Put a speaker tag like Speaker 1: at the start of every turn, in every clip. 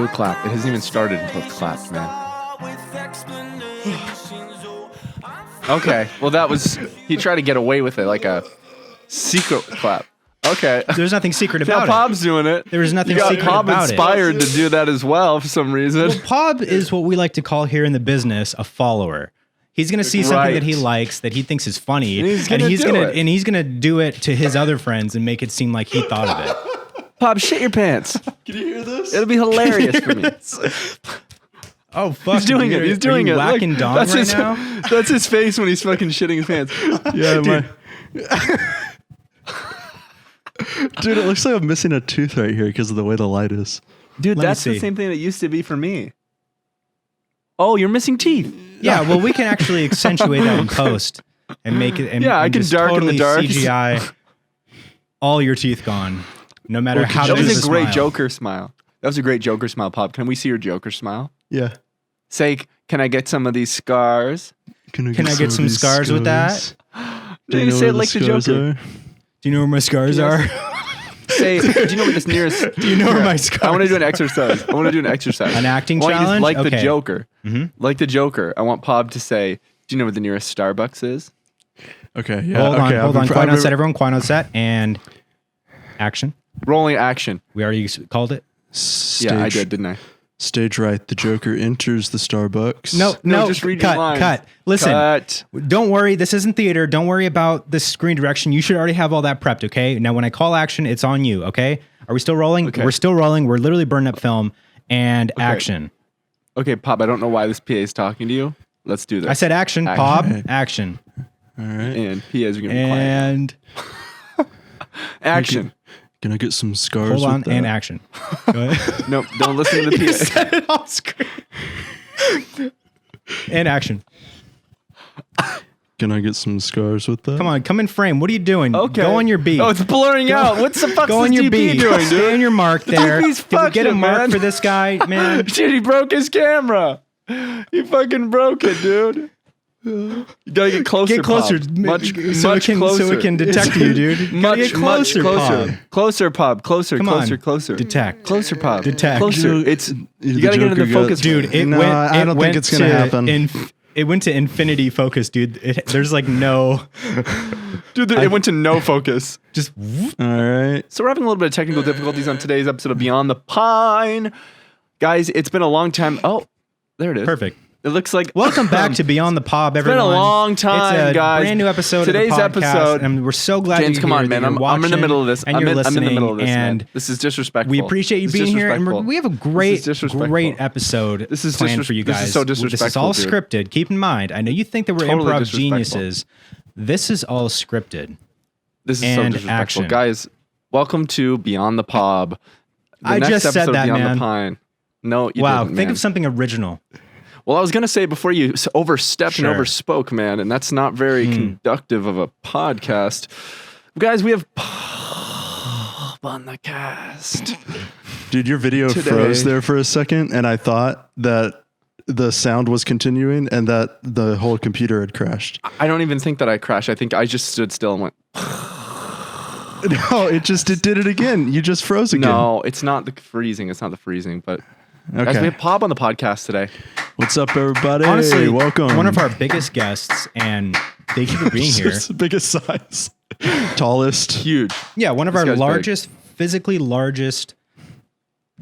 Speaker 1: a clap. It hasn't even started until it's clapped, man. Okay, well that was, he tried to get away with it like a secret clap. Okay.
Speaker 2: There's nothing secret about
Speaker 1: POB's doing it.
Speaker 2: There was nothing
Speaker 1: you
Speaker 2: secret
Speaker 1: POB
Speaker 2: about
Speaker 1: inspired to do that as well for some reason.
Speaker 2: Well, POB is what we like to call here in the business a follower. He's going to see something that he likes, that he thinks is funny, and he's going to do it to his other friends and make it seem like he thought of it.
Speaker 1: POB, shit your pants.
Speaker 3: Can you hear this?
Speaker 1: It'll be hilarious for me.
Speaker 2: Oh, fuck.
Speaker 1: He's doing it. He's doing it.
Speaker 2: Whacking
Speaker 1: Look,
Speaker 2: dong
Speaker 1: that's
Speaker 2: right
Speaker 1: his,
Speaker 2: now?
Speaker 1: That's his face when he's fucking shitting his pants.
Speaker 3: Yeah, dude, it looks like I'm missing a tooth right here because of the way the light is.
Speaker 1: Dude, that's the same thing that used to be for me. Oh, you're missing teeth.
Speaker 2: Yeah, well, we can actually accentuate that in post and make it. And,
Speaker 1: I can
Speaker 2: just
Speaker 1: darken
Speaker 2: totally
Speaker 1: the dark.
Speaker 2: CGI all your teeth gone, no matter how.
Speaker 1: That
Speaker 2: big
Speaker 1: was
Speaker 2: the
Speaker 1: a great
Speaker 2: smile.
Speaker 1: Joker smile. That was a great Joker smile, POB. Can we see your Joker smile?
Speaker 3: Yeah.
Speaker 1: Say, can I get some of these scars?
Speaker 2: Can I get some scars with that?
Speaker 1: Do you say it like the Joker?
Speaker 2: Do you know where my scars are?
Speaker 1: Say, do you know where this nearest?
Speaker 2: Do you know where my scars?
Speaker 1: I want to do an exercise. An
Speaker 2: acting
Speaker 1: I want
Speaker 2: challenge?
Speaker 1: You to like the
Speaker 2: Okay.
Speaker 1: Joker. Like the Joker. I want POB to say, do you know where the nearest Starbucks is?
Speaker 3: Okay, yeah.
Speaker 2: Hold on. Quiet on set, everyone. Quiet on set. And action.
Speaker 1: Rolling action.
Speaker 2: We already called it?
Speaker 1: Yeah, I did, didn't I?
Speaker 3: Stage right. The Joker enters the Starbucks.
Speaker 2: No,
Speaker 1: just read your lines.
Speaker 2: Cut. Listen,
Speaker 1: Cut.
Speaker 2: Don't worry. This isn't theater. Don't worry about the screen direction. You should already have all that prepped, okay? Now, when I call action, it's on you, okay? Are we still rolling?
Speaker 1: Okay.
Speaker 2: We're still rolling. We're literally burning up film and action.
Speaker 1: Okay, POB, I don't know why this PA is talking to you. Let's do this.
Speaker 2: I said action, POB, action.
Speaker 3: All right.
Speaker 1: And PAs are going to be
Speaker 2: And
Speaker 1: quiet. Action.
Speaker 3: Can I get some scars
Speaker 2: hold on,
Speaker 3: with that?
Speaker 2: and action. Go ahead.
Speaker 1: Nope, don't listen to the PA.
Speaker 2: You said it off screen. And action.
Speaker 3: Can I get some scars with that?
Speaker 2: Come on, come in frame. What are you doing?
Speaker 1: Okay.
Speaker 2: Go on your beat.
Speaker 1: Oh, it's blurring out. What the fuck's
Speaker 2: Go on
Speaker 1: this
Speaker 2: your
Speaker 1: DP
Speaker 2: beat.
Speaker 1: doing,
Speaker 2: Stay
Speaker 1: dude?
Speaker 2: on your mark there.
Speaker 1: DP's
Speaker 2: Did we get a
Speaker 1: fucking,
Speaker 2: mark
Speaker 1: man.
Speaker 2: for this guy, man?
Speaker 1: Dude, he broke his camera. He fucking broke it, dude. You gotta get closer.
Speaker 2: Get closer.
Speaker 1: POB. Much
Speaker 2: so
Speaker 1: closer.
Speaker 2: it can detect you, dude.
Speaker 1: Much closer.
Speaker 2: POB.
Speaker 1: Closer, POB. Closer,
Speaker 2: Come
Speaker 1: closer,
Speaker 2: on.
Speaker 1: closer.
Speaker 2: Detect.
Speaker 1: Closer, POB.
Speaker 2: Detect.
Speaker 1: Closer. It's you gotta get into the focus,
Speaker 2: Dude,
Speaker 3: I don't think it's gonna happen.
Speaker 2: It went to infinity focus, dude. There's like no.
Speaker 1: Dude, it went to no focus.
Speaker 2: Just.
Speaker 3: All right.
Speaker 1: So we're having a little bit of technical difficulties on today's episode of Beyond the Pine. Guys, it's been a long time. Oh, there it is.
Speaker 2: Perfect.
Speaker 1: It looks like...
Speaker 2: Welcome back to Beyond the POB, everyone.
Speaker 1: It's been a long time,
Speaker 2: it's a
Speaker 1: guys.
Speaker 2: Brand new episode
Speaker 1: Today's
Speaker 2: of the podcast,
Speaker 1: episode...
Speaker 2: and we're so glad
Speaker 1: James,
Speaker 2: you're
Speaker 1: come
Speaker 2: here,
Speaker 1: on, man.
Speaker 2: that you're
Speaker 1: I'm in the middle of this.
Speaker 2: And
Speaker 1: I'm
Speaker 2: you're
Speaker 1: in
Speaker 2: listening,
Speaker 1: the middle of this,
Speaker 2: and
Speaker 1: man. This is disrespectful.
Speaker 2: we appreciate you being here, and we have a great
Speaker 1: disrespectful.
Speaker 2: episode
Speaker 1: This is
Speaker 2: planned for you guys.
Speaker 1: This is so disrespectful,
Speaker 2: This is all
Speaker 1: dude.
Speaker 2: scripted. Keep in mind, I know you think that we're
Speaker 1: Totally
Speaker 2: improv
Speaker 1: disrespectful.
Speaker 2: geniuses. This is all scripted.
Speaker 1: This is so
Speaker 2: and
Speaker 1: disrespectful.
Speaker 2: action.
Speaker 1: Guys, welcome to Beyond the POB. The
Speaker 2: I
Speaker 1: next
Speaker 2: just said
Speaker 1: episode of
Speaker 2: that,
Speaker 1: Beyond
Speaker 2: man.
Speaker 1: the Pine. No, you
Speaker 2: Wow,
Speaker 1: didn't,
Speaker 2: think
Speaker 1: man.
Speaker 2: of something original.
Speaker 1: Well, I was going to say before you overstepped
Speaker 2: Sure.
Speaker 1: and overspoke, man, and that's not very conductive of a podcast. Guys, we have POB on the cast.
Speaker 3: Dude, your video
Speaker 1: Today.
Speaker 3: froze there for a second, and I thought that the sound was continuing and that the whole computer had crashed.
Speaker 1: I don't even think that I crashed. I think I just stood still and went,
Speaker 3: No, it did it again. You just froze again.
Speaker 1: no, it's not the freezing. It's not the freezing, but guys, we
Speaker 3: Okay.
Speaker 1: have POB on the podcast today.
Speaker 3: What's up, everybody?
Speaker 2: Honestly,
Speaker 3: welcome.
Speaker 2: one of our biggest guests, and thank you for being here.
Speaker 3: Just the biggest size, tallest.
Speaker 1: Huge.
Speaker 2: Yeah, one of
Speaker 1: This
Speaker 2: our
Speaker 1: guy's big.
Speaker 2: largest, physically largest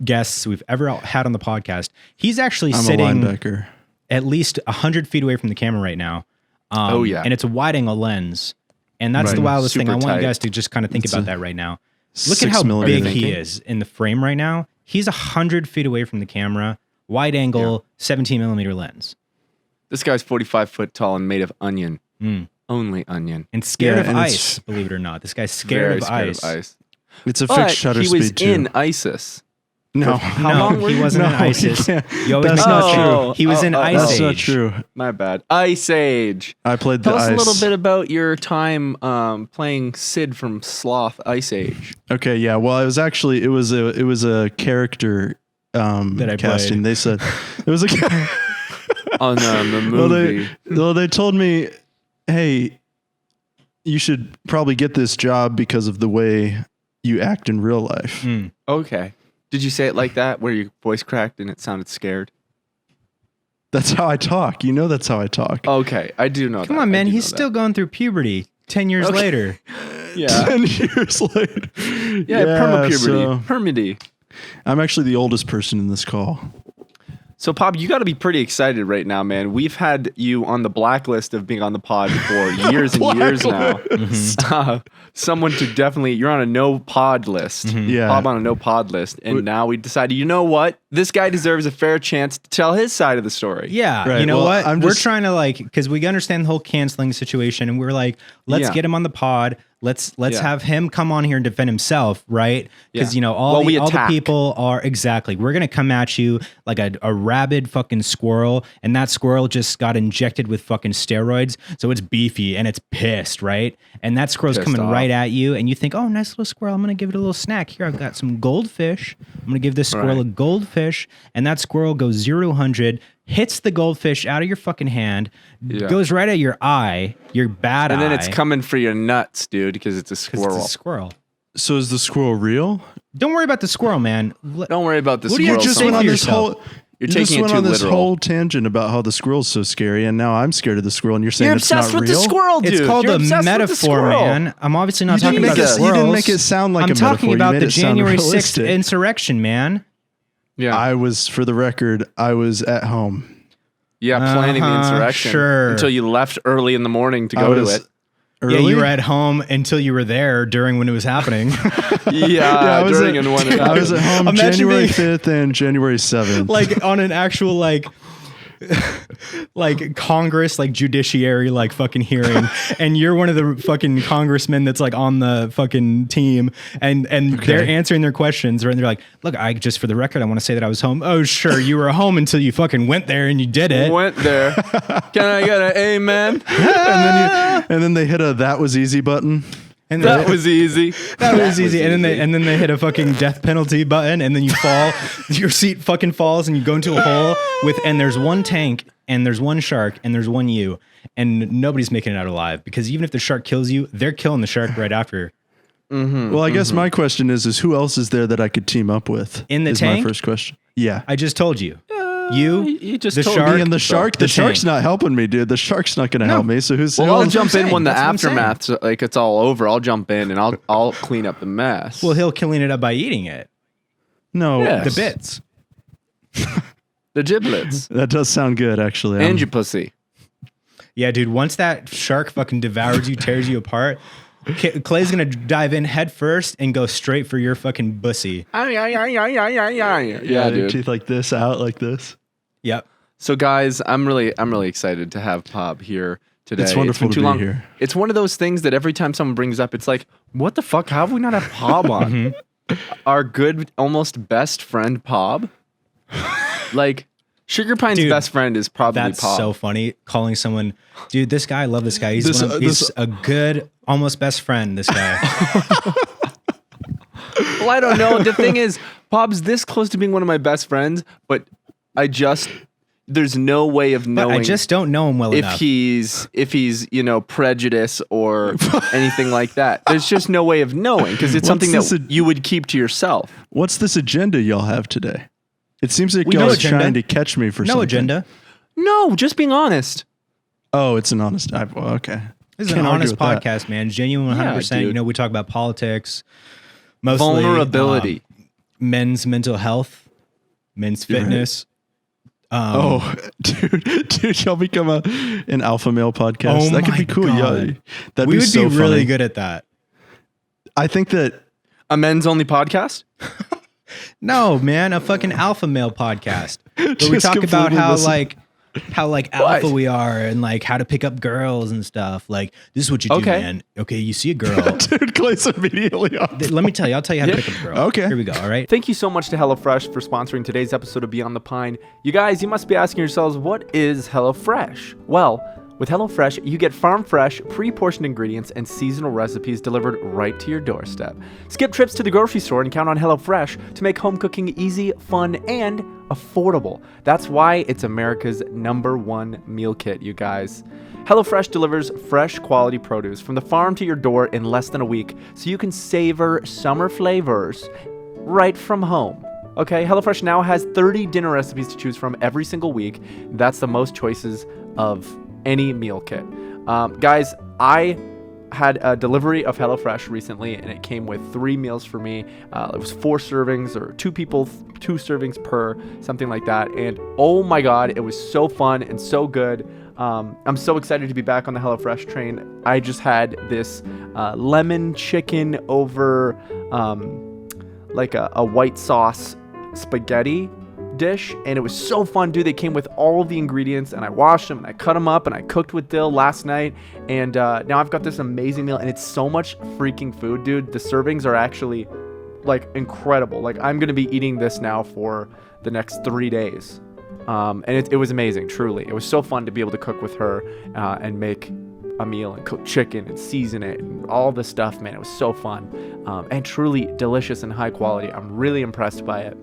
Speaker 2: guests we've ever had on the podcast. He's actually
Speaker 3: I'm a
Speaker 2: sitting
Speaker 3: linebacker.
Speaker 2: at least 100 feet away from the camera right now.
Speaker 1: Oh, yeah.
Speaker 2: And it's a wide angle lens. And that's
Speaker 3: Right.
Speaker 2: the wildest thing. I
Speaker 1: Super
Speaker 2: want you
Speaker 1: tight.
Speaker 2: guys to just kind of think
Speaker 3: It's
Speaker 2: about
Speaker 3: a
Speaker 2: that right now. Look at
Speaker 3: 6
Speaker 2: how
Speaker 3: millimeter
Speaker 2: big he
Speaker 3: thinking.
Speaker 2: is in the frame right now. He's 100 feet away from the camera, wide angle, 17 millimeter lens.
Speaker 1: This guy's 45 foot tall and made of onion.
Speaker 2: Mm.
Speaker 1: Only onion.
Speaker 2: And scared
Speaker 3: Yeah,
Speaker 2: of
Speaker 3: and it's
Speaker 2: ice, believe it or not. This guy's
Speaker 1: Very
Speaker 2: scared of ice.
Speaker 3: It's a
Speaker 1: But
Speaker 3: fixed shutter
Speaker 1: he was
Speaker 3: speed too.
Speaker 1: in ISIS.
Speaker 3: No,
Speaker 2: No, he wasn't in
Speaker 3: No,
Speaker 2: ISIS.
Speaker 3: yeah.
Speaker 2: You always
Speaker 3: That's
Speaker 2: make
Speaker 3: not
Speaker 2: that
Speaker 1: true.
Speaker 2: joke. He was in Ice
Speaker 3: That's
Speaker 2: Age.
Speaker 3: not true.
Speaker 1: My bad. Ice Age.
Speaker 3: I played
Speaker 1: Tell
Speaker 3: the
Speaker 1: us
Speaker 3: ice.
Speaker 1: a little bit about your time playing Sid from Sloth Ice Age.
Speaker 3: Okay, yeah. Well, it was a character
Speaker 2: That I
Speaker 3: casting.
Speaker 2: played.
Speaker 3: They said it was a.
Speaker 1: On the
Speaker 3: well,
Speaker 1: movie.
Speaker 3: they told me, hey, you should probably get this job because of the way you act in real life.
Speaker 2: Mm.
Speaker 1: Okay. Did you say it like that, where your voice cracked and it sounded scared?
Speaker 3: That's how I talk. You know that's how I talk.
Speaker 1: Okay, I do know that.
Speaker 2: Come on, man. He's still going through puberty 10 years later.
Speaker 1: Yeah.
Speaker 3: 10 years later.
Speaker 1: Yeah, perma-puberty. Permity.
Speaker 3: I'm actually the oldest person in this call.
Speaker 1: So, Pop, you got to be pretty excited right now, man. We've had you on the blacklist of being on the pod for years and years now. Someone to definitely, you're on a no pod list.
Speaker 3: Yeah.
Speaker 1: Pop on a no pod list. And now we decided, you know what? This guy deserves a fair chance to tell his side of the story.
Speaker 2: Yeah.
Speaker 3: Right.
Speaker 2: You know
Speaker 3: Well,
Speaker 2: what? We're trying to because we understand the whole canceling situation. And we're like, let's get him on the pod. Let's have him come on here and defend himself, right? Because all the people are we're gonna come at you like a rabid fucking squirrel, and that squirrel just got injected with fucking steroids, so it's beefy and it's pissed, right? And that squirrel's coming right at you, and you think, oh, nice little squirrel, I'm gonna give it a little snack. Here, I've got some goldfish. I'm gonna give this squirrel a goldfish, and that squirrel goes 0 to 100. Hits the goldfish out of your fucking hand, goes right at your eye, your bad eye.
Speaker 1: And then it's coming for your nuts, dude, because it's a squirrel.
Speaker 2: It's a squirrel.
Speaker 3: So is the squirrel real?
Speaker 2: Don't worry about the squirrel, man.
Speaker 1: Don't worry about the
Speaker 3: What
Speaker 1: squirrel.
Speaker 3: you just went on this whole...
Speaker 1: You're
Speaker 3: You
Speaker 1: taking
Speaker 3: just
Speaker 1: it
Speaker 3: went
Speaker 1: too
Speaker 3: on this
Speaker 1: literal.
Speaker 3: whole tangent about how the squirrel's so scary, and now I'm scared of the squirrel, and you're saying
Speaker 1: You're
Speaker 3: it's not
Speaker 1: obsessed with
Speaker 3: real?
Speaker 1: the squirrel, dude.
Speaker 2: It's called
Speaker 1: You're
Speaker 2: a
Speaker 1: obsessed with the
Speaker 2: metaphor,
Speaker 1: squirrel.
Speaker 2: man. I'm obviously not talking
Speaker 3: You
Speaker 2: about
Speaker 3: didn't
Speaker 2: squirrels.
Speaker 3: make it sound like
Speaker 2: I'm
Speaker 3: a
Speaker 2: talking
Speaker 3: metaphor.
Speaker 2: about
Speaker 3: You
Speaker 2: the
Speaker 3: made it sound
Speaker 2: January 6th
Speaker 3: realistic.
Speaker 2: insurrection, man.
Speaker 1: Yeah.
Speaker 3: I was, for the record, I was at home.
Speaker 1: Planning the insurrection.
Speaker 2: Sure.
Speaker 1: Until you left early in the morning to go to it.
Speaker 3: Early?
Speaker 2: Yeah, you were at home until you were there during when it was happening.
Speaker 1: I was
Speaker 3: I was at home
Speaker 2: Imagine
Speaker 3: January
Speaker 2: being-
Speaker 3: 5th and January 7th.
Speaker 2: like on an actual like Congress, like judiciary, like fucking hearing, and you're one of the fucking congressmen that's like on the fucking team, and they're answering their questions, right? And they're like, "Look, I just for the record, I want to say that I was home." Oh, sure, you were home until you fucking went there and you did it.
Speaker 1: Went there. Can I get an amen?
Speaker 3: and then they hit a "that was easy" button.
Speaker 2: And
Speaker 1: That was easy.
Speaker 2: That was easy. And then they hit a fucking death penalty button, and then you fall. Your seat fucking falls, and you go into a hole and there's one tank, and there's one shark, and there's one you, and nobody's making it out alive, because even if the shark kills you, they're killing the shark right after.
Speaker 3: Well, I guess my question is who else is there that I could team up with?
Speaker 2: In the
Speaker 3: is
Speaker 2: tank?
Speaker 3: my first question. Yeah.
Speaker 2: I just told you. You
Speaker 1: just
Speaker 2: the
Speaker 1: told
Speaker 2: shark,
Speaker 3: Me and the shark. The shark's
Speaker 2: tank.
Speaker 3: not helping me, dude. The shark's not going to help me. So who's?
Speaker 1: Well, I'll
Speaker 2: that's what
Speaker 1: jump
Speaker 2: I'm
Speaker 1: in
Speaker 2: saying.
Speaker 1: when the
Speaker 2: That's what I'm saying.
Speaker 1: aftermath, like it's all over. I'll jump in and I'll clean up the mess.
Speaker 2: Well, he'll clean it up by eating it.
Speaker 3: No,
Speaker 1: Yes.
Speaker 2: The bits.
Speaker 1: the giblets
Speaker 3: that does sound good, actually.
Speaker 1: and your pussy.
Speaker 2: Yeah, dude. Once that shark fucking devours you, tears you apart, Clay's gonna dive in head first and go straight for your fucking bussy.
Speaker 1: Yeah,
Speaker 3: your
Speaker 1: dude.
Speaker 3: teeth like this, out like this.
Speaker 2: Yep.
Speaker 1: So, guys, I'm really excited to have Pop here today.
Speaker 3: It's wonderful
Speaker 1: been
Speaker 3: to
Speaker 1: too
Speaker 3: be
Speaker 1: long.
Speaker 3: here.
Speaker 1: It's one of those things that every time someone brings up, it's like, what the fuck? How have we not had Pob on? Our good, almost best friend, Pob. Like, Sugar Pine's
Speaker 2: Dude,
Speaker 1: best friend is probably
Speaker 2: That's
Speaker 1: Pob.
Speaker 2: so funny. Calling someone, dude, this guy, I love this guy. He's a good, almost best friend. This guy.
Speaker 1: Well, I don't know. The thing is, Pob's this close to being one of my best friends, but there's no way of
Speaker 2: But
Speaker 1: knowing.
Speaker 2: I just don't know him well
Speaker 1: if
Speaker 2: enough.
Speaker 1: he's prejudice or anything like that. There's just no way of knowing, because it's something that you would keep to yourself.
Speaker 3: What's this agenda y'all have today? It seems like
Speaker 2: no
Speaker 3: y'all are
Speaker 2: agenda.
Speaker 3: trying to catch me for something.
Speaker 2: No agenda.
Speaker 1: No, just being honest.
Speaker 3: Oh, it's an honest. Okay.
Speaker 2: This is
Speaker 3: Can't
Speaker 2: an
Speaker 3: argue
Speaker 2: honest
Speaker 3: with that.
Speaker 2: podcast, man. Genuine 100%.
Speaker 1: dude.
Speaker 2: We talk about politics, mostly
Speaker 1: Vulnerability.
Speaker 2: Men's mental health, men's fitness.
Speaker 3: Dude, y'all become an alpha male podcast.
Speaker 2: Oh
Speaker 3: that could
Speaker 2: my
Speaker 3: be cool.
Speaker 2: God.
Speaker 3: Yeah, that'd
Speaker 2: We
Speaker 3: be
Speaker 2: would
Speaker 3: so
Speaker 2: be really
Speaker 3: funny.
Speaker 2: good at that.
Speaker 3: I think that
Speaker 1: A men's only podcast?
Speaker 2: No, man, a fucking alpha male podcast where we
Speaker 3: Just
Speaker 2: talk about
Speaker 3: completely
Speaker 2: how alpha we are, and like how to pick up girls and stuff. Like, this is what you do,
Speaker 1: Okay.
Speaker 2: man. Okay, you see a girl.
Speaker 3: dude, Clay's immediately off.
Speaker 2: Let me tell you. I'll tell you how to pick up a girl.
Speaker 3: Okay.
Speaker 2: Here we go. All right.
Speaker 1: Thank you so much to HelloFresh for sponsoring today's episode of Beyond the Pine. You guys, you must be asking yourselves, what is HelloFresh? Well, with HelloFresh, you get farm-fresh, pre-portioned ingredients and seasonal recipes delivered right to your doorstep. Skip trips to the grocery store and count on HelloFresh to make home cooking easy, fun, and affordable. That's why it's America's #1 meal kit, you guys. HelloFresh delivers fresh, quality produce from the farm to your door in less than a week, so you can savor summer flavors right from home. Okay, HelloFresh now has 30 dinner recipes to choose from every single week. That's the most choices of any meal kit. Guys, I had a delivery of HelloFresh recently, and it came with 3 meals for me. It was 4 servings, or 2 people, 2 servings per, something like that. And oh my God, it was so fun and so good. I'm so excited to be back on the HelloFresh train. I just had this lemon chicken over like a white sauce spaghetti dish, and it was so fun, dude. They came with all of the ingredients, and I washed them and I cut them up and I cooked with dill last night, and now I've got this amazing meal, and it's so much freaking food, dude. The servings are actually like incredible. Like, I'm gonna be eating this now for the next 3 days, and it was amazing. Truly, it was so fun to be able to cook with her and make a meal and cook chicken and season it and all the stuff, man. It was so fun and truly delicious and high quality. I'm really impressed by it.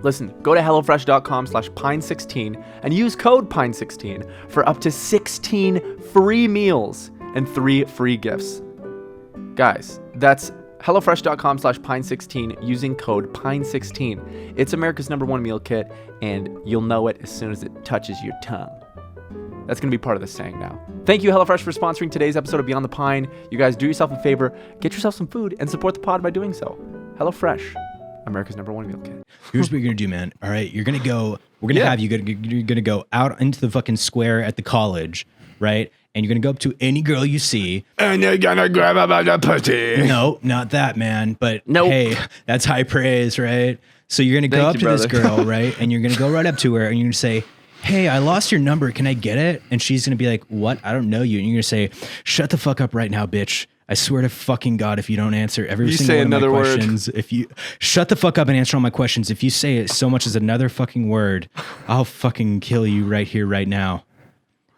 Speaker 1: Listen, go to HelloFresh.com/Pine16 and use code Pine16 for up to 16 free meals and 3 free gifts. Guys, that's HelloFresh.com/Pine16 using code Pine16. It's America's #1 meal kit, and you'll know it as soon as it touches your tongue. That's going to be part of the saying now. Thank you, HelloFresh, for sponsoring today's episode of Beyond the Pine. You guys, do yourself a favor, get yourself some food, and support the pod by doing so. HelloFresh, America's #1 meal kit.
Speaker 2: Here's what you're gonna do, man. All right, you're gonna go. We're gonna have you're gonna go out into the fucking square at the college, right? And you're gonna go up to any girl you see,
Speaker 1: and you're gonna grab her by the pussy.
Speaker 2: No, not that, man. But
Speaker 1: nope.
Speaker 2: Hey, that's high praise, right? So you're gonna go up to this girl, right? And you're gonna go right up to her, and you're gonna say, "Hey, I lost your number. Can I get it?" And she's gonna be like, "What? I don't know you." And you're gonna say, "Shut the fuck up right now, bitch. I swear to fucking God, if you don't answer every single one of my questions, if you shut the fuck up and answer all my questions, if you say it so much as another fucking word, I'll fucking kill you right here, right now."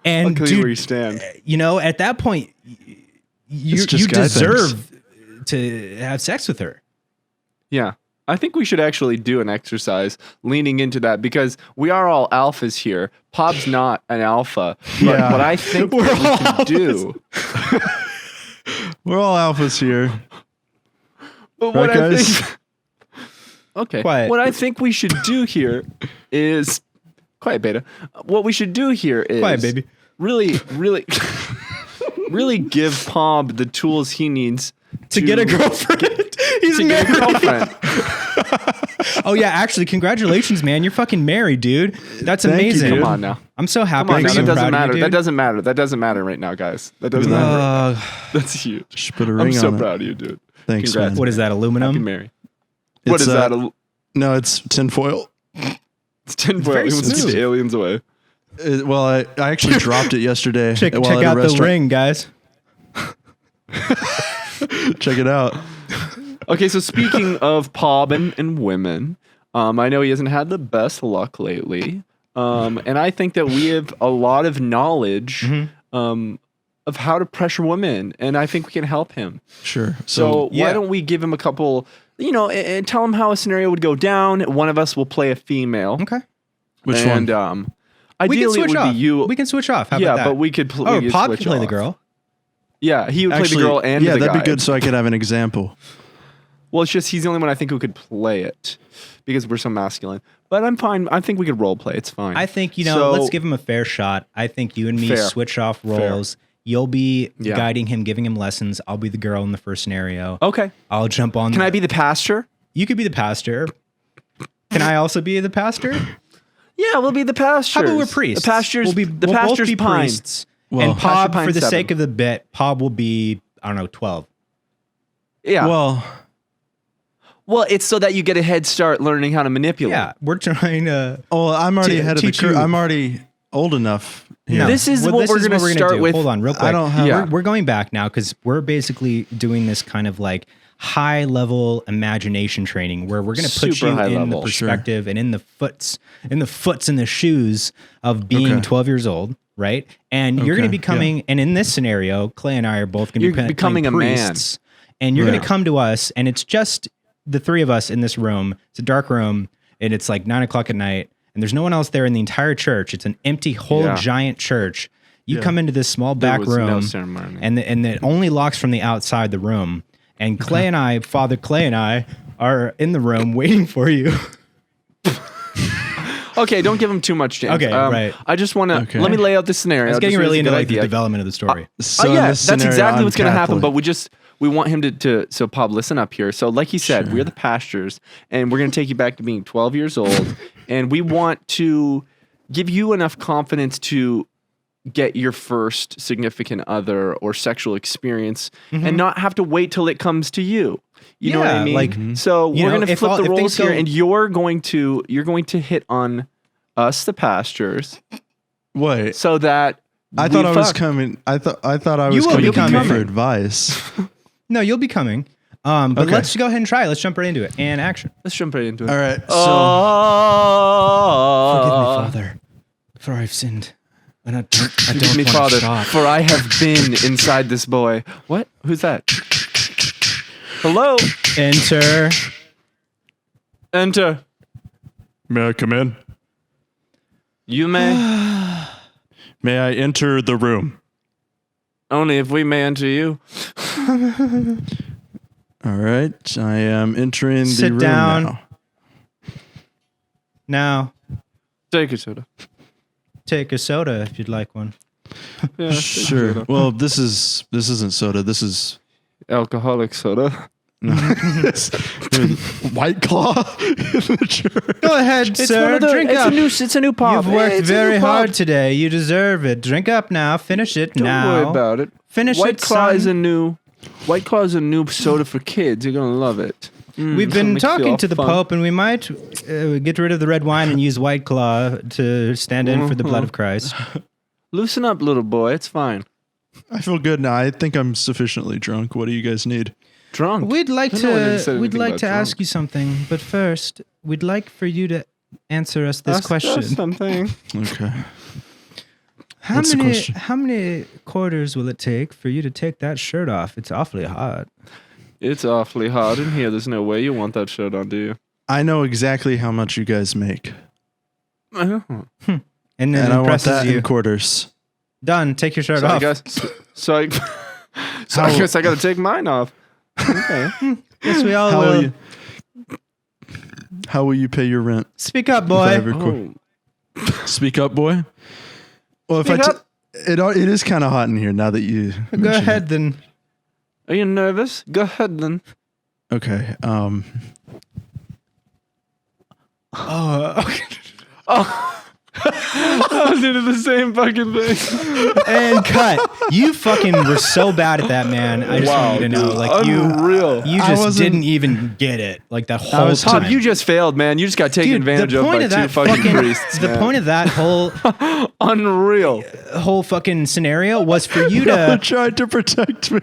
Speaker 2: And
Speaker 1: I'll kill you where you stand.
Speaker 2: You know, at that point, you deserve to have sex with her.
Speaker 1: Yeah. I think we should actually do an exercise leaning into that, because we are all alphas here. POB's not an alpha. But what I think we should do...
Speaker 3: We're all alphas here.
Speaker 1: But what
Speaker 3: right,
Speaker 1: I
Speaker 3: guys?
Speaker 1: think... Okay.
Speaker 2: Quiet.
Speaker 1: What I think we should do here is... Quiet, beta. What we should do here is...
Speaker 2: Quiet, baby.
Speaker 1: Really, really... really give POB the tools he needs
Speaker 2: to get a girlfriend. He's married.
Speaker 1: Get a girlfriend.
Speaker 2: Oh yeah, actually, congratulations, man. You're fucking married, dude. That's amazing.
Speaker 1: Come on now.
Speaker 2: I'm so happy.
Speaker 1: Come on now.
Speaker 2: So
Speaker 1: That doesn't
Speaker 2: proud of
Speaker 1: matter.
Speaker 2: you,
Speaker 1: That doesn't matter. That doesn't matter right now, guys. That doesn't matter. That's huge.
Speaker 3: Just put a ring
Speaker 1: I'm so
Speaker 3: on it.
Speaker 1: proud of you, dude.
Speaker 3: Thanks,
Speaker 1: Congrats.
Speaker 3: man.
Speaker 2: What is that, aluminum?
Speaker 1: Happy Mary. What
Speaker 3: It's,
Speaker 1: is that?
Speaker 3: No, it's tinfoil.
Speaker 1: It's tinfoil.
Speaker 2: very
Speaker 1: He wants to keep
Speaker 2: smooth.
Speaker 1: the aliens away.
Speaker 3: Well, I actually dropped it yesterday.
Speaker 2: Check
Speaker 3: while at
Speaker 2: out
Speaker 3: a
Speaker 2: the
Speaker 3: restaurant.
Speaker 2: ring, guys.
Speaker 3: Check it out.
Speaker 1: Okay, so speaking of POB and women, I know he hasn't had the best luck lately. And I think that we have a lot of knowledge of how to pressure women, and I think we can help him.
Speaker 3: Sure.
Speaker 1: So why don't we give him a couple, and tell him how a scenario would go down. One of us will play a female.
Speaker 2: Okay.
Speaker 3: Which
Speaker 1: and,
Speaker 3: one?
Speaker 1: Ideally, it would
Speaker 2: off.
Speaker 1: be you.
Speaker 2: We can switch off. How about that?
Speaker 1: but we could.
Speaker 2: POB can play the girl.
Speaker 1: Yeah, he would
Speaker 3: Actually,
Speaker 1: play the girl and
Speaker 3: yeah,
Speaker 1: the guy.
Speaker 3: that'd be good. So I could have an example.
Speaker 1: Well, it's just he's the only one I think who could play it because we're so masculine. But I'm fine. I think we could role play. It's fine.
Speaker 2: I think,
Speaker 1: So-
Speaker 2: let's give him a fair shot. I think you and me
Speaker 1: Fair.
Speaker 2: switch off roles. You'll be
Speaker 1: Yeah.
Speaker 2: guiding him, giving him lessons. I'll be the girl in the first scenario.
Speaker 1: Okay.
Speaker 2: I'll jump on.
Speaker 1: Can I be the pastor?
Speaker 2: You could be the pastor. Can I also be the pastor?
Speaker 1: Yeah, we'll be the pastors.
Speaker 2: How about we're priests?
Speaker 1: The pastors.
Speaker 2: We'll
Speaker 1: the
Speaker 2: both
Speaker 1: pastors
Speaker 2: be
Speaker 1: Pine.
Speaker 2: priests.
Speaker 3: Well,
Speaker 2: and
Speaker 1: Pastor
Speaker 2: POB,
Speaker 1: Pine
Speaker 2: for the
Speaker 1: 7.
Speaker 2: sake of the bit, POB will be, I don't know, 12.
Speaker 1: Yeah.
Speaker 3: Well,
Speaker 1: it's so that you get a head start learning how to manipulate.
Speaker 2: Yeah, we're trying to.
Speaker 3: I'm already ahead of the
Speaker 2: teach
Speaker 3: curve.
Speaker 2: you-
Speaker 3: I'm already old enough.
Speaker 2: No.
Speaker 1: This is what we're gonna start
Speaker 2: do.
Speaker 1: with.
Speaker 2: Hold on, real quick.
Speaker 3: I don't have-
Speaker 1: Yeah.
Speaker 2: We're going back now because we're basically doing this kind of like high level imagination training where we're going to put
Speaker 1: Super
Speaker 2: you
Speaker 1: high
Speaker 2: in
Speaker 1: level,
Speaker 2: the perspective and in the foots and the shoes of being
Speaker 3: Okay.
Speaker 2: 12 years old, right? And you're going to
Speaker 3: Okay,
Speaker 2: be coming, and in this scenario, Clay and I are both going to
Speaker 1: You're
Speaker 2: be
Speaker 1: becoming
Speaker 2: playing
Speaker 1: a man.
Speaker 2: priests, and you're going
Speaker 3: Right.
Speaker 2: to come to us, and it's just the three of us in this room. It's a dark room, and it's like 9:00 at night, and there's no one else there in the entire church. It's an empty, whole
Speaker 1: Yeah.
Speaker 2: giant church. You
Speaker 3: Yeah.
Speaker 2: come into this small
Speaker 1: There
Speaker 2: back
Speaker 1: was no
Speaker 2: room,
Speaker 1: ceremony.
Speaker 2: and it only locks from the outside the room. And Clay and I, Father Clay and I, are in the room waiting for you.
Speaker 1: Okay, don't give him too much chance.
Speaker 2: Okay, right.
Speaker 1: I just want to let me lay out this scenario.
Speaker 2: I was getting really into like the development of the story.
Speaker 1: Yeah, that's exactly what's going to happen. But we want him to. So, Pop, listen up here. So, like he said, we're the pastures, and we're going to take you back to being 12 years old, and we want to give you enough confidence to get your first significant other or sexual experience, and not have to wait till it comes to you. You know what I mean?
Speaker 2: Like,
Speaker 1: so we're going to flip the roles here, and you're going to hit on us, the pastures.
Speaker 3: Wait.
Speaker 1: So that
Speaker 3: I thought I was coming. I thought I was coming for advice.
Speaker 2: No, you'll be coming. But let's go ahead and try. Let's jump right into it. And action.
Speaker 1: Let's jump right into it.
Speaker 3: All right.
Speaker 2: Forgive me, Father, for I've sinned. And I don't
Speaker 1: forgive me, Father, for I have been inside this boy. What? Who's that? Hello? Enter.
Speaker 3: May I come in?
Speaker 1: You may.
Speaker 3: May I enter the room?
Speaker 1: Only if we may enter you.
Speaker 3: All right. I am entering the room
Speaker 2: down.
Speaker 3: now.
Speaker 2: Now,
Speaker 1: Take a soda.
Speaker 2: take a soda if you'd like one.
Speaker 1: Yeah,
Speaker 3: Sure. Well, this isn't soda. This is
Speaker 1: alcoholic soda.
Speaker 3: White Claw in the church.
Speaker 2: Go ahead, sir. Drink up.
Speaker 1: It's a new pop.
Speaker 2: You've worked very hard today. You deserve it. Drink up now. Finish it now.
Speaker 1: Don't worry about it.
Speaker 2: Finish
Speaker 1: White
Speaker 2: it,
Speaker 1: Claw
Speaker 2: son.
Speaker 1: is a new soda for kids. You're gonna love it.
Speaker 2: We've been talking to the Pope, and we might get rid of the red wine and use White Claw to stand in for the blood of Christ.
Speaker 1: Loosen up, little boy. It's fine.
Speaker 3: I feel good now. I think I'm sufficiently drunk. What do you guys need?
Speaker 1: Drunk.
Speaker 2: We'd like
Speaker 1: I know I didn't say
Speaker 2: to
Speaker 1: anything about
Speaker 2: ask
Speaker 1: drunk.
Speaker 2: you something, but first, we'd like for you to answer us this
Speaker 1: Ask
Speaker 2: question.
Speaker 1: us something.
Speaker 3: Okay.
Speaker 2: How
Speaker 3: the
Speaker 2: many
Speaker 3: question?
Speaker 2: how many quarters will it take for you to take that shirt off? It's awfully hot.
Speaker 1: It's awfully hot in here. There's no way you want that shirt on, do you?
Speaker 3: I know exactly how much you guys make,
Speaker 2: And then
Speaker 3: and I want
Speaker 2: impresses
Speaker 3: that
Speaker 2: you.
Speaker 3: in quarters.
Speaker 2: Done. Take your shirt
Speaker 1: So
Speaker 2: off.
Speaker 1: I guess I gotta take mine off. Okay.
Speaker 2: Yes, we all
Speaker 3: How
Speaker 2: will.
Speaker 3: will you? How will you pay your rent?
Speaker 2: Speak up,
Speaker 3: If I
Speaker 2: boy.
Speaker 3: ever Speak up, boy. Well,
Speaker 1: Speak up.
Speaker 3: it is kind of hot in here now that you
Speaker 2: Go
Speaker 3: mention
Speaker 2: ahead then.
Speaker 1: Are you nervous? Go ahead then.
Speaker 3: it. Okay.
Speaker 2: Okay.
Speaker 1: I was into the same fucking thing.
Speaker 2: And cut. You fucking were so bad at that, man. I just want you to know, like
Speaker 1: Unreal.
Speaker 2: you just didn't even get it, like that whole time.
Speaker 1: Pop, you just failed, man. You just got taken
Speaker 2: Dude,
Speaker 1: advantage of by two fucking priests.
Speaker 2: The point of that
Speaker 1: Unreal.
Speaker 2: whole fucking scenario was for you
Speaker 3: Y'all
Speaker 2: to
Speaker 3: tried to protect me.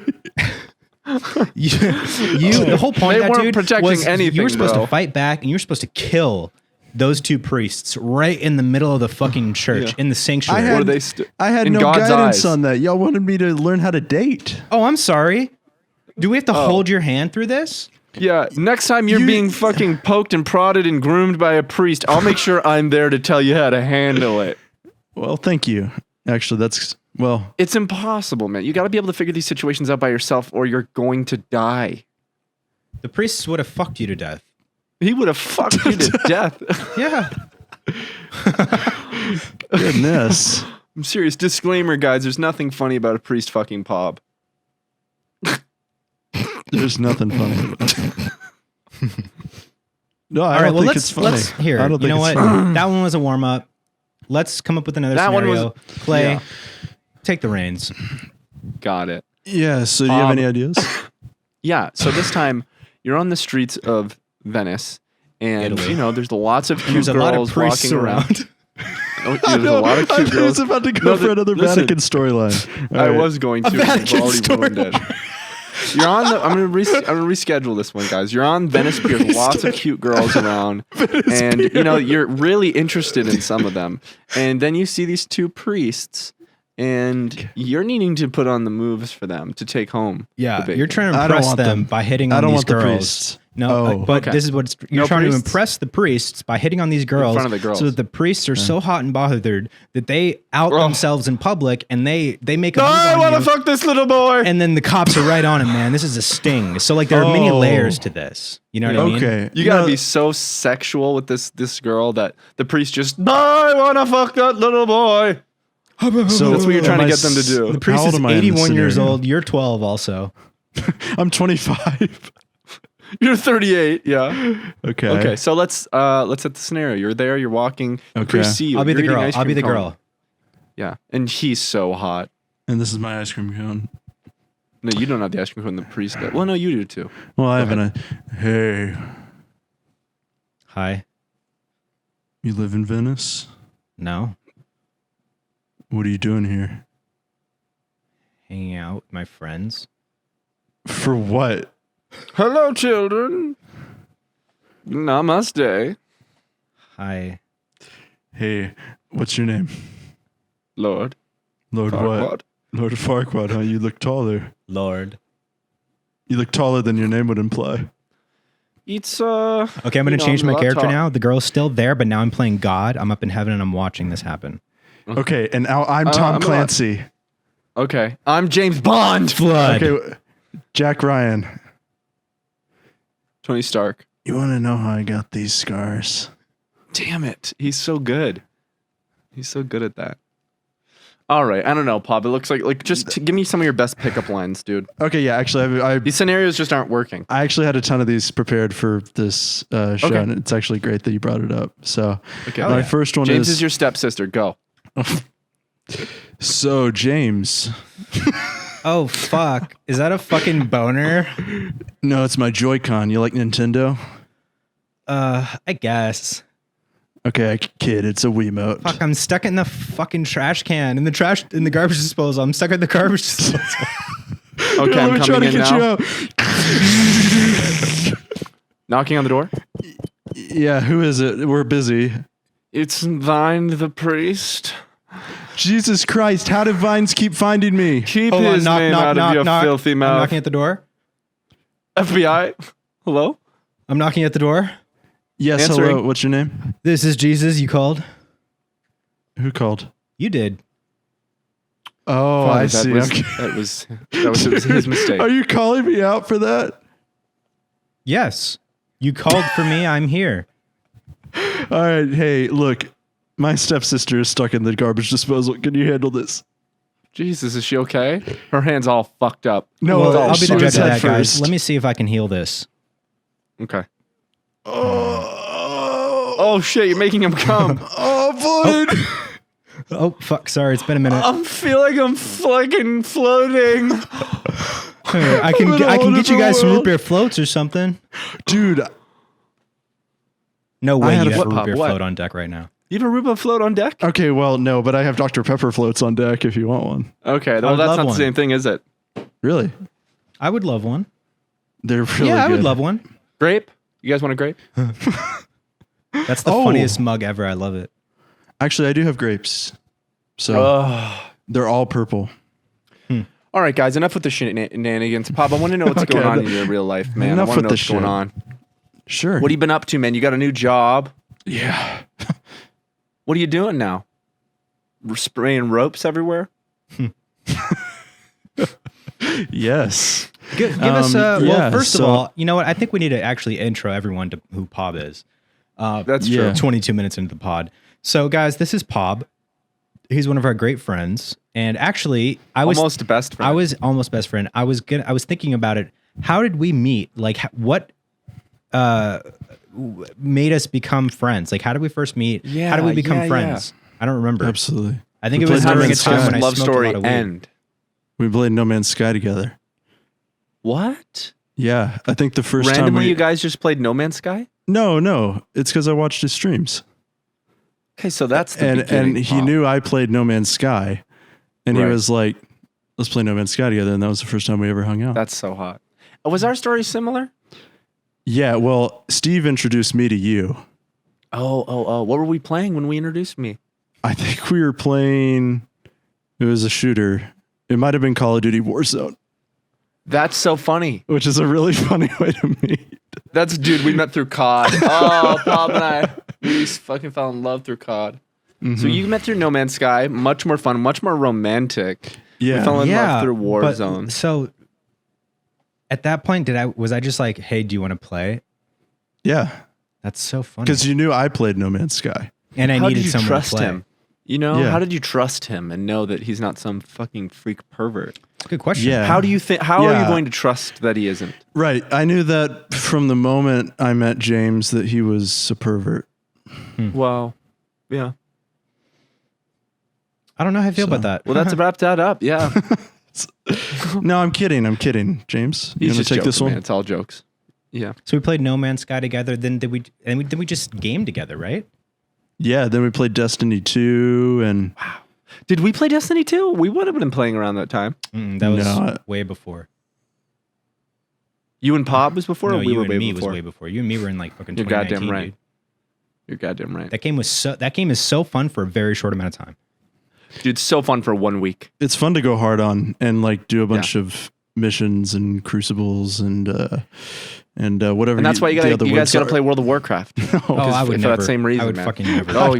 Speaker 2: the whole point
Speaker 1: They
Speaker 2: of that,
Speaker 1: weren't
Speaker 2: dude,
Speaker 1: protecting
Speaker 2: was
Speaker 1: anything,
Speaker 2: you were supposed
Speaker 1: though.
Speaker 2: to fight back and you were supposed to kill those two priests right in the middle of the fucking church in the sanctuary.
Speaker 3: I had
Speaker 1: in
Speaker 3: no
Speaker 1: God's
Speaker 3: guidance
Speaker 1: eyes.
Speaker 3: on that. Y'all wanted me to learn how to date.
Speaker 2: Oh, I'm sorry. Do we have to hold your hand through this?
Speaker 1: Yeah, next time you're being fucking poked and prodded and groomed by a priest, I'll make sure I'm there to tell you how to handle it.
Speaker 3: Well, thank you. Actually,
Speaker 1: It's impossible, man. You got to be able to figure these situations out by yourself or you're going to die.
Speaker 2: The priests would have fucked you to death.
Speaker 1: He would have fucked you to death.
Speaker 2: Yeah.
Speaker 3: goodness.
Speaker 1: I'm serious. Disclaimer, guys. There's nothing funny about a priest fucking Pob.
Speaker 3: There's nothing funny about it. No, I
Speaker 2: All right,
Speaker 3: don't
Speaker 2: well,
Speaker 3: think it's funny.
Speaker 2: let's hear.
Speaker 3: I
Speaker 2: You
Speaker 3: don't think
Speaker 2: know
Speaker 3: it's
Speaker 2: what?
Speaker 3: funny.
Speaker 2: That one was a warm up. Let's come up with another
Speaker 1: That one
Speaker 2: scenario.
Speaker 1: was-
Speaker 2: Play.
Speaker 1: yeah.
Speaker 2: Take the reins.
Speaker 1: Got it.
Speaker 3: Yeah, so do you have any ideas?
Speaker 1: Yeah. So this time you're on the streets of Venice, and
Speaker 2: Italy.
Speaker 1: you know there's lots of cute
Speaker 2: There's a
Speaker 1: girls
Speaker 2: lot of priests
Speaker 1: walking around.
Speaker 2: around.
Speaker 1: There's a lot of
Speaker 3: I
Speaker 1: cute
Speaker 3: was
Speaker 1: girls.
Speaker 3: about to go for another
Speaker 1: listen,
Speaker 3: Vatican storyline. All
Speaker 1: I
Speaker 3: right.
Speaker 1: was going to.
Speaker 3: Vatican
Speaker 1: You've already ruined it. You're on the. I'm gonna reschedule this one, guys. You're on Venice Pier. There's lots of cute girls around, and you know you're really interested in some of them. And then you see these two priests, and you're needing to put on the moves for them to take home.
Speaker 2: Yeah,
Speaker 1: the big
Speaker 2: you're
Speaker 1: one.
Speaker 2: trying to
Speaker 3: I don't
Speaker 2: impress
Speaker 3: want
Speaker 2: them
Speaker 3: them.
Speaker 2: by hitting
Speaker 3: I
Speaker 2: on
Speaker 3: don't
Speaker 2: these
Speaker 3: want the
Speaker 2: girls.
Speaker 3: priests.
Speaker 2: No, but
Speaker 1: okay.
Speaker 2: this is what you're trying to impress the priests by hitting on these girls,
Speaker 1: in front of the girls,
Speaker 2: so that the priests are so hot and bothered that they out themselves in public and they make a move on
Speaker 1: I want to
Speaker 2: you,
Speaker 1: fuck this little boy.
Speaker 2: and then the cops are right on him, man. This is a sting. So like there are many layers to this. You know what I mean?
Speaker 3: Okay.
Speaker 1: You gotta be so sexual with this girl that the priest just, I want to fuck that little boy. So that's what you're trying to get them to do.
Speaker 2: The priest is 81 years old. You're 12 also.
Speaker 3: I'm 25.
Speaker 1: You're 38. Yeah.
Speaker 3: Okay.
Speaker 1: Okay. So let's set the scenario. You're there. You're walking. The priest see you.
Speaker 2: I'll be the
Speaker 1: You're eating
Speaker 2: girl.
Speaker 1: ice
Speaker 2: I'll be
Speaker 1: cream
Speaker 2: the
Speaker 1: cone.
Speaker 2: girl.
Speaker 1: Yeah. And he's so hot.
Speaker 3: And this is my ice cream cone.
Speaker 1: No, you don't have the ice cream cone. The priest does. Well, no, you do too.
Speaker 3: Well, I haven't. Hey,
Speaker 2: Hi.
Speaker 3: you live in Venice?
Speaker 2: No.
Speaker 3: What are you doing here?
Speaker 2: Hanging out with my friends.
Speaker 3: For what?
Speaker 1: Hello, children. Namaste,
Speaker 2: Hi.
Speaker 3: Hey, what's your name?
Speaker 1: Lord.
Speaker 3: Lord
Speaker 1: Farquaad.
Speaker 3: what? Lord Farquaad, huh? You look taller.
Speaker 2: Lord.
Speaker 3: You look taller than your name would imply.
Speaker 1: It's
Speaker 2: Okay, I'm going to change my character now. The girl's still there, but now I'm playing God. I'm up in heaven and I'm watching this happen.
Speaker 3: Okay, and now I'm Tom Clancy.
Speaker 1: Okay, I'm James Bond.
Speaker 2: Flood.
Speaker 3: Okay, Jack Ryan.
Speaker 1: Tony Stark.
Speaker 3: You want to know how I got these scars?
Speaker 1: Damn it, he's so good. He's so good at that. All right, I don't know, Pop. It looks like just give me some of your best pickup lines, dude.
Speaker 3: Okay, yeah, actually,
Speaker 1: These scenarios just aren't working.
Speaker 3: I actually had a ton of these prepared for this show, and it's actually great that you brought it up. So,
Speaker 1: Okay,
Speaker 3: my first one
Speaker 1: James is your stepsister. Go.
Speaker 3: So, James.
Speaker 2: Oh, fuck. Is that a fucking boner?
Speaker 3: No, it's my Joy-Con. You like Nintendo?
Speaker 2: I guess.
Speaker 3: Okay, kid, it's a Wiimote.
Speaker 2: Fuck, I'm stuck in the fucking trash can. In the garbage disposal. I'm stuck in the garbage disposal.
Speaker 1: Okay, I'm coming in now. Knocking on the door.
Speaker 3: Yeah, who is it? We're busy.
Speaker 1: It's thine, the priest.
Speaker 3: Jesus Christ, how do vines keep finding me?
Speaker 1: Keep
Speaker 2: Hold on,
Speaker 1: his name out of your filthy
Speaker 2: I'm
Speaker 1: mouth.
Speaker 2: knocking at the door.
Speaker 1: FBI. Hello?
Speaker 2: I'm knocking at the door.
Speaker 3: Yes,
Speaker 1: Answering.
Speaker 3: hello, what's your name?
Speaker 2: This is Jesus. You called?
Speaker 3: Who called?
Speaker 2: You did.
Speaker 3: Oh,
Speaker 1: Father,
Speaker 3: I see. Okay.
Speaker 1: That was his mistake.
Speaker 3: Are you calling me out for that?
Speaker 2: Yes. You called for me. I'm here.
Speaker 3: All right, hey, look, my stepsister is stuck in the garbage disposal. Can you handle this?
Speaker 1: Jesus, is she okay? Her hand's all fucked up.
Speaker 3: No,
Speaker 2: Well, I'll be
Speaker 3: she
Speaker 2: the judge
Speaker 3: was
Speaker 2: of
Speaker 3: head
Speaker 2: that, guys.
Speaker 3: first.
Speaker 2: Let me see if I can heal this.
Speaker 1: Okay.
Speaker 3: Oh,
Speaker 1: Oh shit, you're making him come.
Speaker 3: blood.
Speaker 2: Oh, fuck. Sorry. It's been a minute.
Speaker 1: I'm feeling I'm fucking floating.
Speaker 2: I can get you guys some root beer floats or something.
Speaker 3: Dude,
Speaker 2: No way
Speaker 3: had
Speaker 2: you
Speaker 3: a
Speaker 2: have a
Speaker 1: flip
Speaker 2: root beer
Speaker 1: pop. What?
Speaker 2: float on deck right now.
Speaker 1: You have a Ruba float on deck?
Speaker 3: okay, well, no, but I have Dr. Pepper floats on deck if you want one.
Speaker 1: Okay, well
Speaker 2: would
Speaker 1: that's
Speaker 2: love
Speaker 1: not the
Speaker 2: one.
Speaker 1: same thing, is it?
Speaker 3: Really?
Speaker 2: I would love one.
Speaker 3: They're really
Speaker 2: Yeah, I would
Speaker 3: good.
Speaker 2: love one.
Speaker 1: Grape? You guys want a grape?
Speaker 2: That's the
Speaker 3: Oh.
Speaker 2: funniest mug ever. I love it.
Speaker 3: Actually, I do have grapes. So they're all purple.
Speaker 1: All right, guys, enough with the shenanigans. Pop, I want to know what's
Speaker 3: Okay,
Speaker 1: going on in your real life, man.
Speaker 3: enough
Speaker 1: I want
Speaker 3: with
Speaker 1: to know
Speaker 3: the
Speaker 1: what's going
Speaker 3: shit.
Speaker 1: on.
Speaker 3: Sure.
Speaker 1: What have you been up to, man? You got a new job.
Speaker 3: Yeah.
Speaker 1: What are you doing now? Spraying ropes everywhere?
Speaker 3: Yes.
Speaker 2: Give us well,
Speaker 3: yeah,
Speaker 2: first of
Speaker 3: so-
Speaker 2: all, you know what? I think we need to actually intro everyone to who Pob is.
Speaker 1: That's
Speaker 3: Yeah.
Speaker 1: true.
Speaker 2: 22 minutes into the pod. So, guys, this is Pob. He's one of our great friends, and actually, I was
Speaker 1: Almost best friend.
Speaker 2: I was almost best friend. I was thinking about it. How did we meet? Like, what made us become friends? Like, how did we first meet?
Speaker 1: Yeah,
Speaker 2: how did we become
Speaker 1: yeah,
Speaker 2: friends? I don't remember.
Speaker 3: Absolutely.
Speaker 2: I think
Speaker 3: We
Speaker 2: it was
Speaker 3: played
Speaker 2: during a
Speaker 3: Man's
Speaker 2: time
Speaker 3: Sky.
Speaker 2: when I
Speaker 1: love
Speaker 2: smoked a
Speaker 1: story
Speaker 2: lot of weed.
Speaker 1: end.
Speaker 3: We played No Man's Sky together.
Speaker 1: What?
Speaker 3: Yeah. I think the first time
Speaker 1: Randomly,
Speaker 3: we...
Speaker 1: you guys just played No Man's Sky?
Speaker 3: No. It's because I watched his streams.
Speaker 1: Okay, so that's the
Speaker 3: And
Speaker 1: beginning,
Speaker 3: he
Speaker 1: Pop.
Speaker 3: knew I played No Man's Sky. And he
Speaker 1: Right.
Speaker 3: was like, let's play No Man's Sky together. And that was the first time we ever hung out.
Speaker 1: That's so hot. Was our story similar?
Speaker 3: Yeah, well, Steve introduced me to you.
Speaker 1: Oh. What were we playing when we introduced me?
Speaker 3: I think we were playing... It was a shooter. It might have been Call of Duty Warzone.
Speaker 1: That's so funny.
Speaker 3: which is a really funny way to meet.
Speaker 1: Dude, we met through COD. Oh, Bob and I, we fucking fell in love through COD. So you met through No Man's Sky, much more fun, much more romantic.
Speaker 3: Yeah.
Speaker 1: We fell in love through Warzone.
Speaker 2: So at that point, was I just like, hey, do you want to play?
Speaker 3: Yeah.
Speaker 2: That's so funny.
Speaker 3: Because you knew I played No Man's Sky.
Speaker 2: And I needed someone
Speaker 1: trust
Speaker 2: to play.
Speaker 1: him? You know,
Speaker 3: Yeah.
Speaker 1: how did you trust him and know that he's not some fucking freak pervert?
Speaker 2: Good question.
Speaker 3: Yeah.
Speaker 1: How do you think? How are you
Speaker 3: Yeah.
Speaker 1: going to trust that he isn't?
Speaker 3: Right. I knew that from the moment I met James that he was a pervert.
Speaker 1: Well, yeah.
Speaker 2: I don't know how I feel about that.
Speaker 1: Well, that's wrapped that up. Yeah.
Speaker 3: No, I'm kidding. James, you
Speaker 1: He's
Speaker 3: want
Speaker 1: just
Speaker 3: to take
Speaker 1: joking,
Speaker 3: this one?
Speaker 1: man. It's all jokes. Yeah.
Speaker 2: So we played No Man's Sky together. Then did we just game together, right?
Speaker 3: Yeah. Then we played Destiny 2 and
Speaker 1: Did we play Destiny 2? We would have been playing around that time.
Speaker 2: That was
Speaker 3: No.
Speaker 2: way before.
Speaker 1: You and POBS was before,
Speaker 2: No,
Speaker 1: or we
Speaker 2: you
Speaker 1: were
Speaker 2: and
Speaker 1: way
Speaker 2: me
Speaker 1: before?
Speaker 2: was way before. You and me were in like fucking
Speaker 1: You're
Speaker 2: 2019,
Speaker 1: goddamn right.
Speaker 2: dude.
Speaker 1: You're goddamn right.
Speaker 2: That game is so fun for a very short amount of time.
Speaker 1: Dude, it's so fun for 1 week.
Speaker 3: it's fun to go hard on and like do a bunch of missions and crucibles and whatever.
Speaker 1: And that's why you guys
Speaker 3: words
Speaker 1: gotta
Speaker 3: are.
Speaker 1: play World of Warcraft.
Speaker 2: Oh, I would
Speaker 1: for
Speaker 2: never.
Speaker 1: that same reason,
Speaker 2: I would
Speaker 1: man.
Speaker 2: fucking never.
Speaker 1: Oh,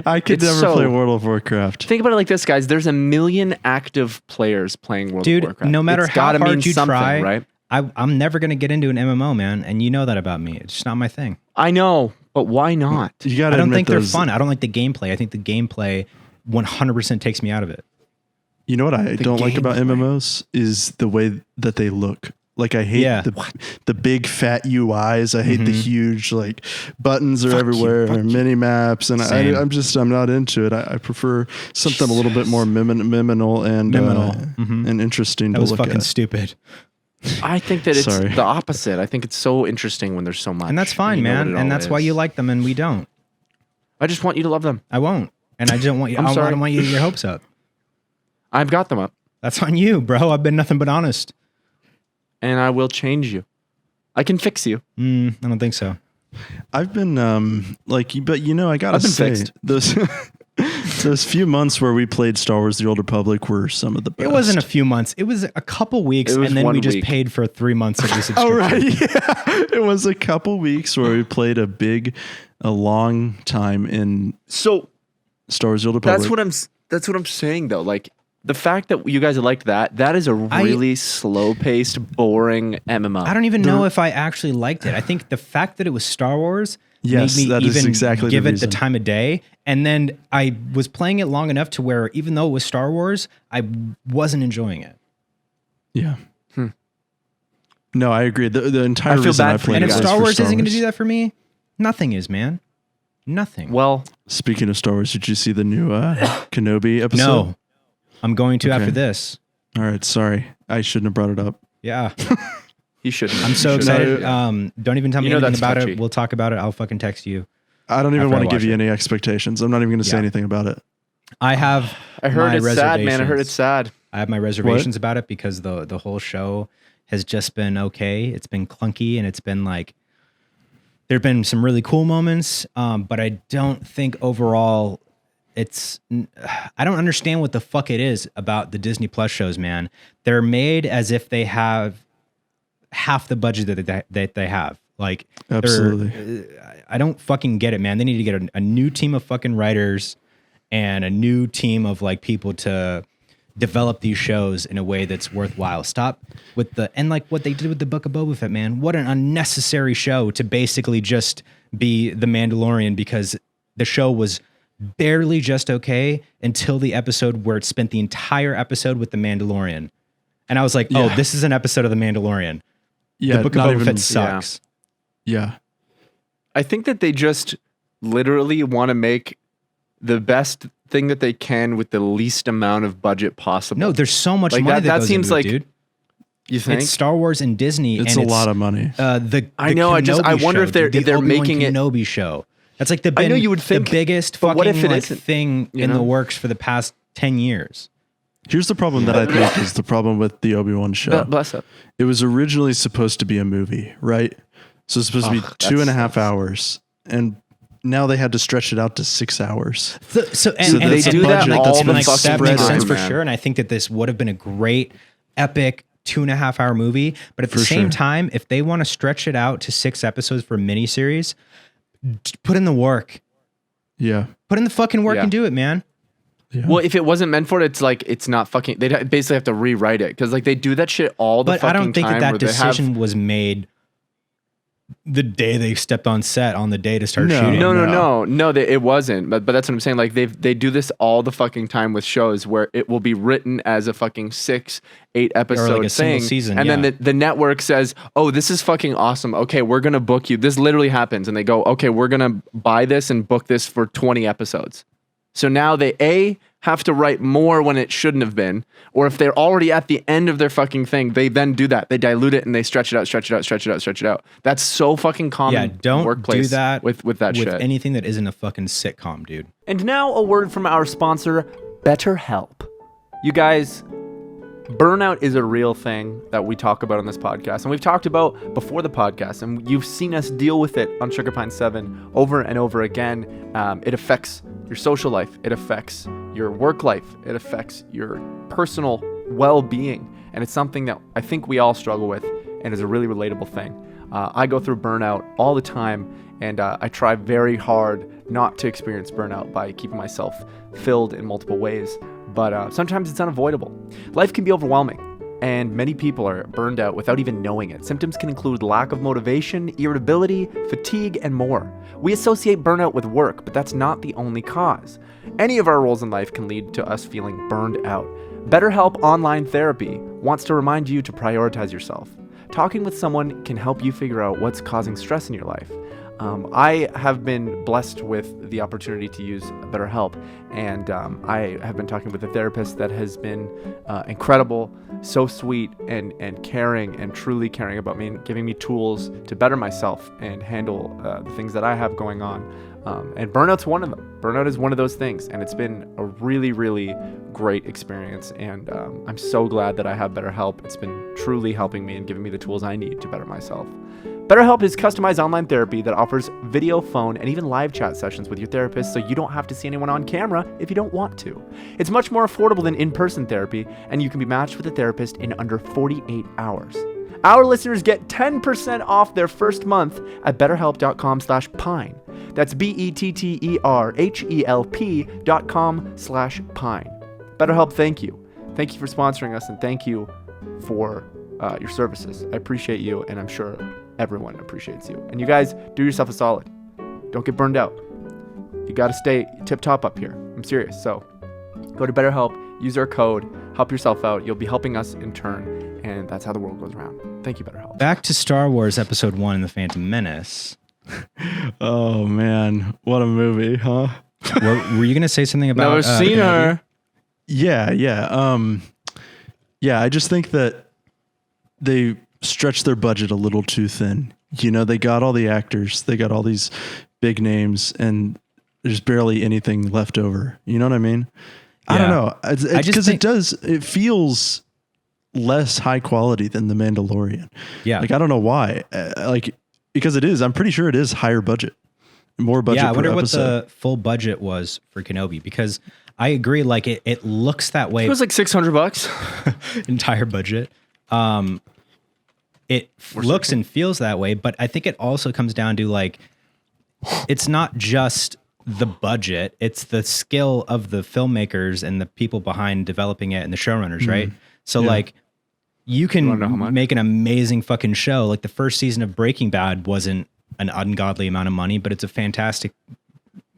Speaker 3: I could
Speaker 1: it's
Speaker 3: never
Speaker 1: so-
Speaker 3: play World of Warcraft.
Speaker 1: Think about it like this, guys. There's 1 million active players playing World
Speaker 2: Dude,
Speaker 1: of Warcraft.
Speaker 2: no matter
Speaker 1: It's
Speaker 2: how
Speaker 1: gotta
Speaker 2: hard
Speaker 1: mean
Speaker 2: you
Speaker 1: something,
Speaker 2: try,
Speaker 1: right?
Speaker 2: I'm never gonna get into an MMO, man, and you know that about me. It's just not my thing.
Speaker 1: I know, but why not?
Speaker 3: You gotta
Speaker 2: I don't
Speaker 3: admit
Speaker 2: think they're
Speaker 3: those-
Speaker 2: fun. I don't like the gameplay. I think the gameplay 100% takes me out of it.
Speaker 3: You know what I don't like about
Speaker 1: gameplay.
Speaker 3: MMOs is the way that they look. Like I hate
Speaker 2: Yeah.
Speaker 3: the big fat UIs. I hate the huge like buttons are everywhere
Speaker 1: fuck
Speaker 3: or mini maps, and
Speaker 2: Same.
Speaker 3: I'm not into it. I prefer something a little bit more minimal and and interesting
Speaker 2: That
Speaker 3: to
Speaker 2: was
Speaker 3: look
Speaker 2: fucking
Speaker 3: at.
Speaker 2: stupid.
Speaker 1: I think that it's
Speaker 3: Sorry.
Speaker 1: the opposite. I think it's so interesting when there's so much.
Speaker 2: And that's fine,
Speaker 1: you know what
Speaker 2: man.
Speaker 1: it
Speaker 2: And
Speaker 1: all
Speaker 2: that's why
Speaker 1: is.
Speaker 2: you like them and we don't.
Speaker 1: I just want you to love them.
Speaker 2: I won't. And I don't want you. I
Speaker 1: sorry.
Speaker 2: don't want you to get your hopes up.
Speaker 1: I've got them up,
Speaker 2: That's on you, bro. I've been nothing but honest.
Speaker 1: and I will change you. I can fix you.
Speaker 2: I don't think so.
Speaker 3: I've been but you know I gotta
Speaker 1: I've been
Speaker 3: say
Speaker 1: fixed.
Speaker 3: those those few months where we played Star Wars: The Old Republic were some of the best.
Speaker 2: It wasn't a few months. It was a couple weeks,
Speaker 1: It was
Speaker 2: and then
Speaker 1: 1
Speaker 2: we just
Speaker 1: week.
Speaker 2: paid for 3 months of the subscription.
Speaker 3: Oh right, yeah. It was a couple weeks where we played a long time in
Speaker 1: So
Speaker 3: Star Wars: The Old Republic.
Speaker 1: that's what I'm saying though. Like the fact that you guys liked that is a really slow-paced, boring MMO.
Speaker 2: I don't even know if I actually liked it. I think the fact that it was Star Wars
Speaker 3: Yes,
Speaker 2: made me
Speaker 3: that is
Speaker 2: even
Speaker 3: exactly the
Speaker 2: give it
Speaker 3: reason.
Speaker 2: the time of day. And then I was playing it long enough to where even though it was Star Wars, I wasn't enjoying it.
Speaker 3: Yeah. No, I agree. The entire
Speaker 1: I feel
Speaker 3: reason
Speaker 1: bad
Speaker 3: I
Speaker 1: for
Speaker 3: played
Speaker 2: And
Speaker 3: it
Speaker 2: if
Speaker 3: was
Speaker 2: Star
Speaker 3: for
Speaker 2: Wars isn't going to
Speaker 3: Wars.
Speaker 2: do that for me, nothing is, man. Nothing.
Speaker 1: Well,
Speaker 3: Speaking of Star Wars, did you see the new Kenobi episode?
Speaker 2: No, I'm going to after
Speaker 3: Okay.
Speaker 2: this.
Speaker 3: All right, sorry. I shouldn't have brought it up.
Speaker 2: Yeah,
Speaker 1: you shouldn't.
Speaker 2: I'm so
Speaker 1: You shouldn't.
Speaker 2: excited. Don't even tell me
Speaker 1: You know
Speaker 2: anything
Speaker 1: that's
Speaker 2: about
Speaker 1: touchy.
Speaker 2: it. We'll talk about it. I'll fucking text you.
Speaker 3: I don't even
Speaker 2: After I
Speaker 3: want to give
Speaker 2: watch
Speaker 3: you
Speaker 2: it.
Speaker 3: any expectations. I'm not even going to say
Speaker 2: Yeah.
Speaker 3: anything about it.
Speaker 2: I have.
Speaker 1: I heard
Speaker 2: my
Speaker 1: it's sad, man. I heard
Speaker 2: reservations.
Speaker 1: it's sad.
Speaker 2: I have my reservations about it because the whole show has just been okay. It's been clunky and it's been like there've been some really cool moments, but I don't think overall I don't understand what the fuck it is about the Disney Plus shows, man. They're made as if they have half the budget that they have. Like,
Speaker 3: Absolutely.
Speaker 2: I don't fucking get it, man. They need to get a new team of fucking writers and a new team of like people to develop these shows in a way that's worthwhile. Stop with and like what they did with the Book of Boba Fett, man. What an unnecessary show to basically just be The Mandalorian, because the show was barely just okay until the episode where it spent the entire episode with The Mandalorian. And I was like, oh,
Speaker 3: Yeah.
Speaker 2: this is an episode of The Mandalorian.
Speaker 3: Yeah,
Speaker 2: The Book of
Speaker 3: not
Speaker 2: Boba
Speaker 3: even.
Speaker 2: Fett sucks.
Speaker 3: Yeah.
Speaker 1: I think that they just literally want to make the best thing that they can with the least amount of budget possible.
Speaker 2: No, there's so much
Speaker 1: Like,
Speaker 2: money
Speaker 1: that
Speaker 2: that goes
Speaker 1: seems
Speaker 2: into
Speaker 1: like-
Speaker 2: it, dude.
Speaker 1: you think?
Speaker 2: It's Star Wars and Disney.
Speaker 3: It's
Speaker 2: and
Speaker 3: a lot of money.
Speaker 1: I know, I
Speaker 2: Kenobi
Speaker 1: wonder if
Speaker 2: show,
Speaker 1: they're-
Speaker 2: dude,
Speaker 1: if they're
Speaker 2: the Obi-Wan
Speaker 1: making it-
Speaker 2: Kenobi show. That's like the
Speaker 1: I know you would think,
Speaker 2: the biggest
Speaker 1: but
Speaker 2: fucking
Speaker 1: what if it
Speaker 2: like,
Speaker 1: isn't?
Speaker 2: thing
Speaker 1: You
Speaker 2: in the
Speaker 1: know?
Speaker 2: works for the past 10 years.
Speaker 3: Here's the problem that I think is the problem with the Obi-Wan show.
Speaker 1: Bless up.
Speaker 3: It was originally supposed to be a movie, right? So it's supposed to be
Speaker 1: Ugh,
Speaker 3: 2.5 hours. And now they had to stretch it out to 6 hours.
Speaker 2: So
Speaker 3: So they do that
Speaker 2: and,
Speaker 3: all
Speaker 2: and,
Speaker 3: the
Speaker 2: like, that
Speaker 3: fucking
Speaker 2: makes
Speaker 3: time,
Speaker 2: sense for
Speaker 1: man.
Speaker 2: sure. And I think that this would have been a great, epic 2.5 hour movie. But at the same time, if they want to stretch it out to 6 episodes for a miniseries, put in the work.
Speaker 3: Yeah.
Speaker 2: Put in the fucking work and do it, man.
Speaker 1: Yeah. Well, if it wasn't meant for it, it's like it's not fucking. They basically have to rewrite it because like they do that shit all the fucking time.
Speaker 2: But I don't think that decision was made the day they stepped on set on the day to start shooting.
Speaker 1: No, it wasn't. But that's what I'm saying. Like they do this all the fucking time with shows where it will be written as a fucking 6-8 episode
Speaker 2: like a
Speaker 1: thing,
Speaker 2: season,
Speaker 1: and then the network says, "Oh, this is fucking awesome. Okay, we're gonna book you." This literally happens, and they go, "Okay, we're gonna buy this and book this for 20 episodes." So now they have to write more when it shouldn't have been, or if they're already at the end of their fucking thing, they then do that. They dilute it and they stretch it out. That's so fucking common.
Speaker 2: Yeah, don't
Speaker 1: workplace
Speaker 2: do that
Speaker 1: with that shit.
Speaker 2: With anything that isn't a fucking sitcom, dude.
Speaker 1: And now a word from our sponsor, BetterHelp. You guys, burnout is a real thing that we talk about on this podcast, and we've talked about before the podcast, and you've seen us deal with it on Sugar Pine 7 over and over again. It affects your social life. It affects your work life. It affects your personal well-being, and it's something that I think we all struggle with and is a really relatable thing. I go through burnout all the time, and I try very hard not to experience burnout by keeping myself filled in multiple ways. But sometimes it's unavoidable. Life can be overwhelming, and many people are burned out without even knowing it. Symptoms can include lack of motivation, irritability, fatigue, and more. We associate burnout with work, but that's not the only cause. Any of our roles in life can lead to us feeling burned out. BetterHelp Online Therapy wants to remind you to prioritize yourself. Talking with someone can help you figure out what's causing stress in your life. I have been blessed with the opportunity to use BetterHelp, and I have been talking with a therapist that has been incredible, so sweet and caring and truly caring about me and giving me tools to better myself and handle the things that I have going on. And burnout's one of them. Burnout is one of those things, and it's been a really, really great experience, and I'm so glad that I have BetterHelp. It's been truly helping me and giving me the tools I need to better myself. BetterHelp is customized online therapy that offers video, phone, and even live chat sessions with your therapist, so you don't have to see anyone on camera if you don't want to. It's much more affordable than in-person therapy, and you can be matched with a therapist in under 48 hours. Our listeners get 10% off their first month at betterhelp.com/pine. That's BetterHelp.com/pine. BetterHelp, thank you. Thank you for sponsoring us, and thank you for your services. I appreciate you, and I'm sure everyone appreciates you. And you guys, do yourself a solid. Don't get burned out. You got to stay tip-top up here. I'm serious. So go to BetterHelp, use our code, help yourself out. You'll be helping us in turn, and that's how the world goes around. Thank you, BetterHelp.
Speaker 2: Back to Star Wars Episode 1 and The Phantom Menace.
Speaker 3: Oh, man. What a movie, huh?
Speaker 2: Were you going to say something about...
Speaker 1: Never seen her.
Speaker 3: Yeah. I just think that they stretched their budget a little too thin. You know, they got all the actors, they got all these big names, and there's barely anything left over. You know what I mean? Yeah. I don't know. Because it feels less high quality than The Mandalorian.
Speaker 2: Yeah.
Speaker 3: Like, I don't know why. Because it is. I'm pretty sure it is higher budget. More budget per episode.
Speaker 2: Yeah, I wonder what the full budget was for Kenobi, because I agree, like, it looks that way.
Speaker 1: It was like $600.
Speaker 2: Entire budget. It looks and feels that way, but I think it also comes down to, like, it's not just the budget, it's the skill of the filmmakers and the people behind developing it and the showrunners, right? So, like, you can make an amazing fucking show. Like, the first season of Breaking Bad wasn't an ungodly amount of money, but it's a fantastic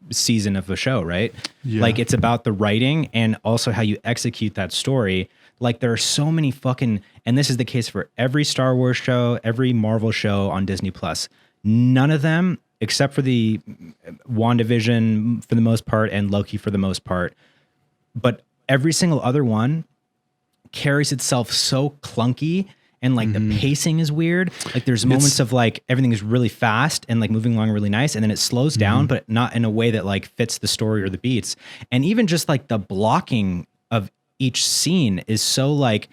Speaker 2: season of a show, right? Yeah. Like, it's about the writing and also how you execute that story. Like, there are so many fucking, and this is the case for every Star Wars show, every Marvel show on Disney Plus. None of them, except for the WandaVision for the most part and Loki for the most part, but every single other one carries itself so clunky, and like the pacing is weird. Like, there's moments of like everything is really fast and like moving along really nice, and then it slows down, but not in a way that like fits the story or the beats. And even just like the blocking of each scene is so like,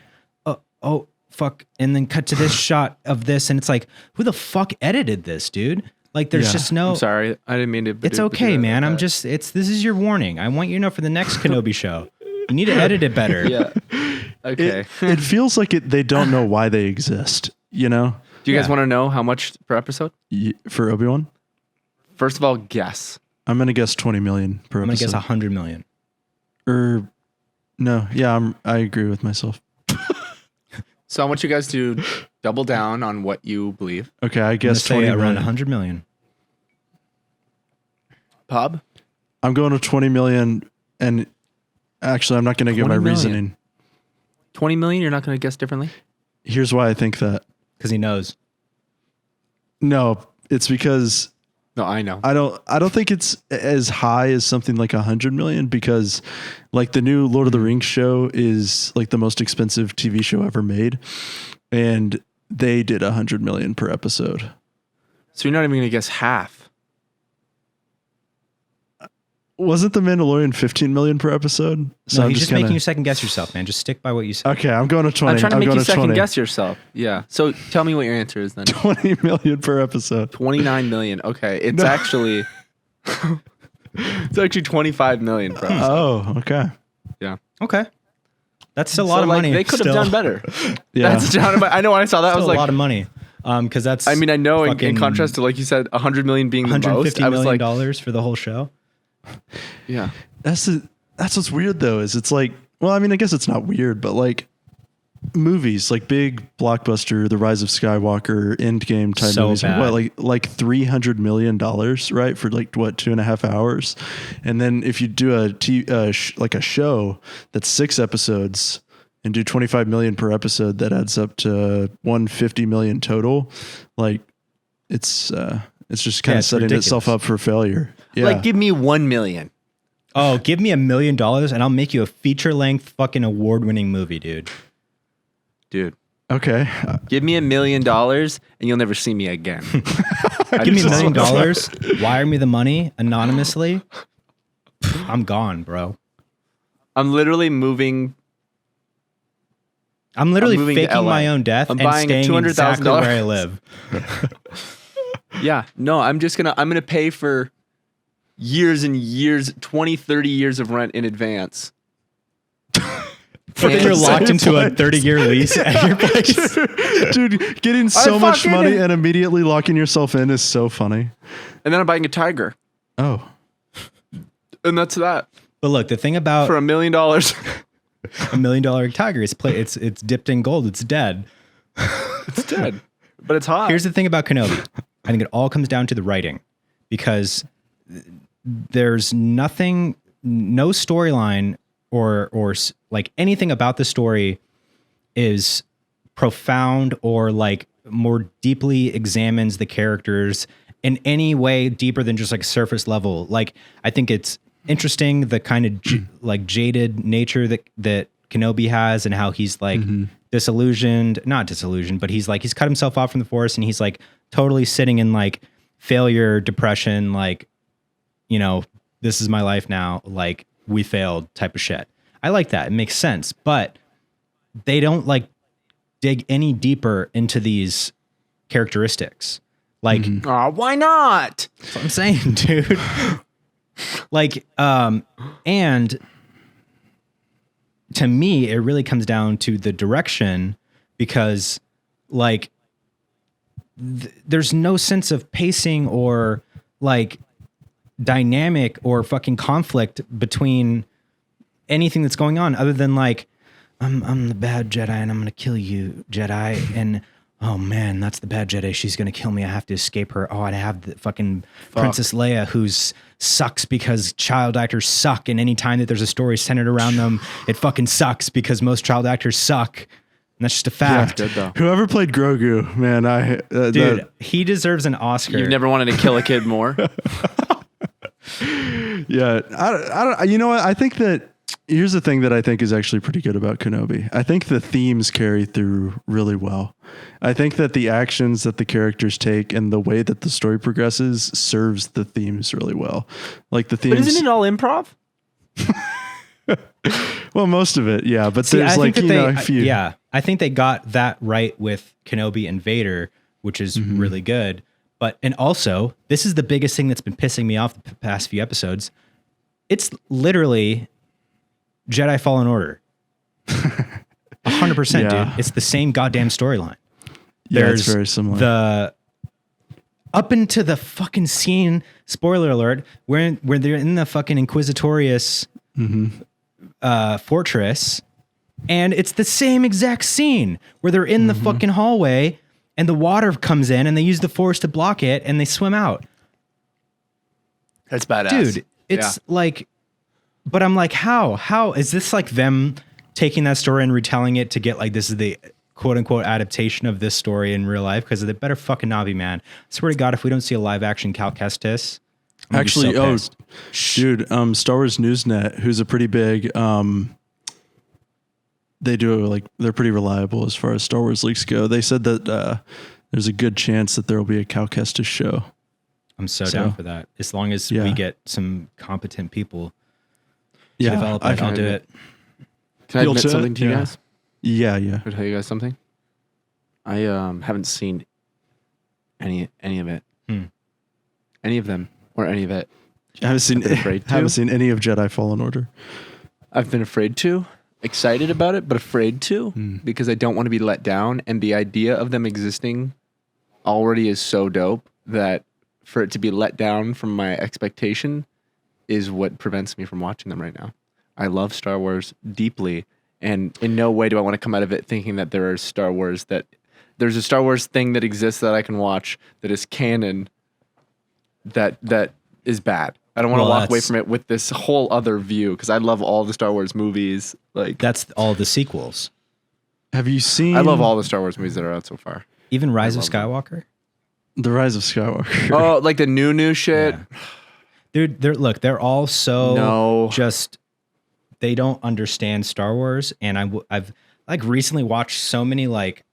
Speaker 2: oh fuck, and then cut to this shot of this, and it's like, who the fuck edited this, dude? Like, there's just no.
Speaker 1: I'm sorry, I didn't mean to.
Speaker 2: It's okay, man. This is your warning. I want you to know for the next Kenobi show. You need to edit it better.
Speaker 1: Yeah. Okay.
Speaker 3: It feels like they don't know why they exist, you know?
Speaker 1: Do you guys want to know how much per episode?
Speaker 3: For Obi-Wan?
Speaker 1: First of all, guess.
Speaker 3: I'm going to guess 20 million per episode.
Speaker 2: I'm going to guess 100 million.
Speaker 3: No. Yeah, I agree with myself.
Speaker 1: So I want you guys to double down on what you believe.
Speaker 3: Okay, I guess 20
Speaker 2: around
Speaker 3: million.
Speaker 2: 100 million.
Speaker 1: Pub?
Speaker 3: I'm going to 20 million, and actually, I'm not going to give my reasoning.
Speaker 1: 20 million? You're not going to guess differently?
Speaker 3: Here's why I think that.
Speaker 2: Because he knows.
Speaker 3: No, it's because
Speaker 1: No, I know.
Speaker 3: I don't think it's as high as something like 100 million, because like the new Lord of the Rings show is like the most expensive TV show ever made, and they did 100 million per episode.
Speaker 1: So you're not even going to guess half.
Speaker 3: Wasn't The Mandalorian 15 million per episode?
Speaker 2: So no, he's just making you second guess yourself, man. Just stick by what you said.
Speaker 3: Okay, I'm going to 20.
Speaker 1: I'm trying to make you second
Speaker 3: 20.
Speaker 1: guess yourself. Yeah. So tell me what your answer is then.
Speaker 3: 20 million per episode.
Speaker 1: 29 million. Okay. It's actually it's actually 25 million per episode.
Speaker 3: Oh, okay.
Speaker 1: Yeah.
Speaker 2: Okay. That's a lot of money.
Speaker 1: They could have done better.
Speaker 3: Yeah.
Speaker 1: That's I know when I saw that, I was like,
Speaker 2: a lot of money. Because that's.
Speaker 1: I mean, I know in contrast to, like you said, 100 million being the most.
Speaker 2: $150 million for the whole show.
Speaker 1: Yeah.
Speaker 3: That's what's weird though, is it's like, well, I mean, I guess it's not weird, but like movies, like big blockbuster, The Rise of Skywalker, Endgame type movies,
Speaker 2: bad.
Speaker 3: what, like $300 million, right? For like what, 2.5 hours. And then if you do like a show that's 6 episodes and do 25 million per episode, that adds up to 150 million total. Like it's just kind of setting
Speaker 2: ridiculous.
Speaker 3: itself up for failure. Yeah.
Speaker 1: Like, give me 1 million.
Speaker 2: Oh, give me $1 million and I'll make you a feature-length fucking award-winning movie, dude.
Speaker 3: Okay.
Speaker 1: Give me $1 million and you'll never see me again.
Speaker 2: Give me $1 million, wire me the money anonymously. I'm gone, bro.
Speaker 1: I'm literally moving.
Speaker 2: I'm faking my own death and
Speaker 1: buying
Speaker 2: staying exactly where I live.
Speaker 1: Yeah. No, I'm gonna pay for years and years, 20, 30 years of rent in advance.
Speaker 2: But then you're locked into a 30-year lease at your place.
Speaker 3: Dude, getting so much money and immediately locking yourself in is so funny.
Speaker 1: And then I'm buying a tiger.
Speaker 3: Oh.
Speaker 1: And that's that.
Speaker 2: But look, the thing about
Speaker 1: for $1 million.
Speaker 2: $1 million tiger, it's dipped in gold. It's dead.
Speaker 1: It's dead. But it's hot.
Speaker 2: Here's the thing about Kenobi. I think it all comes down to the writing, because there's no storyline or like anything about the story is profound or like more deeply examines the characters in any way deeper than just like surface level. Like, I think it's interesting the kind of like jaded nature that Kenobi has, and how he's like not disillusioned, but he's cut himself off from the Force, and he's like totally sitting in like failure, depression, like, you know, this is my life now, like we failed type of shit. I like that. It makes sense, but they don't like dig any deeper into these characteristics. Like,
Speaker 1: why not?
Speaker 2: That's what I'm saying, dude. Like, and to me, it really comes down to the direction, because like there's no sense of pacing or like dynamic or fucking conflict between anything that's going on, other than like, I'm the bad Jedi and I'm going to kill you, Jedi. And oh man, that's the bad Jedi. She's going to kill me. I have to escape her. Oh, and I have the fucking Princess Leia, who's sucks because child actors suck. And any time that there's a story centered around them, it fucking sucks because most child actors suck. And that's just a fact.
Speaker 1: Yeah,
Speaker 3: whoever played Grogu, man,
Speaker 2: dude, he deserves an Oscar.
Speaker 1: You've never wanted to kill a kid more.
Speaker 3: Yeah, I don't. You know what? I think that here's the thing that I think is actually pretty good about Kenobi. I think the themes carry through really well. I think that the actions that the characters take and the way that the story progresses serves the themes really well. Like the themes.
Speaker 1: But isn't it all improv?
Speaker 3: Well, most of it, yeah. But
Speaker 2: See,
Speaker 3: there's like, you know, a few.
Speaker 2: Yeah, I think they got that right with Kenobi and Vader, which is really good. But, and also, this is the biggest thing that's been pissing me off the past few episodes. It's literally Jedi Fallen Order. 100%, dude. It's the same goddamn storyline.
Speaker 3: It's very similar.
Speaker 2: Up into the fucking scene, spoiler alert, where they're in the fucking Inquisitorious fortress, and it's the same exact scene where they're in the fucking hallway and the water comes in and they use the Force to block it and they swim out.
Speaker 1: That's badass.
Speaker 2: Dude, it's like, but I'm like, how is this like them taking that story and retelling it to get like, this is the quote unquote adaptation of this story in real life? Because they better fucking not be, man. I swear to God, if we don't see a live action Cal Kestis,
Speaker 3: actually, dude, Star Wars Newsnet, who's a pretty big, they do like, they're pretty reliable as far as Star Wars leaks go. They said that there's a good chance that there will be a Cal Kestis show.
Speaker 2: I'm so down for that. As long as we get some competent people to develop it, I'll do it.
Speaker 1: Can I admit something to you guys?
Speaker 3: Yeah.
Speaker 1: Can I tell you guys something? I haven't seen any of it. Any of them or any of it.
Speaker 3: I haven't seen any of Jedi Fallen Order.
Speaker 1: I've been afraid to, excited about it, but afraid to because I don't want to be let down. And the idea of them existing already is so dope that for it to be let down from my expectation is what prevents me from watching them right now. I love Star Wars deeply, and in no way do I want to come out of it thinking that there's a Star Wars thing that exists that I can watch that is canon that is bad. I don't want to walk away from it with this whole other view because I love all the Star Wars movies. Like
Speaker 2: that's all the sequels.
Speaker 3: Have you seen?
Speaker 1: I love all the Star Wars movies that are out so far.
Speaker 2: Even Rise of Skywalker.
Speaker 3: The Rise of Skywalker.
Speaker 1: Oh, like the new shit.
Speaker 2: Yeah. Dude, they're all so just. They don't understand Star Wars, and I've like recently watched so many like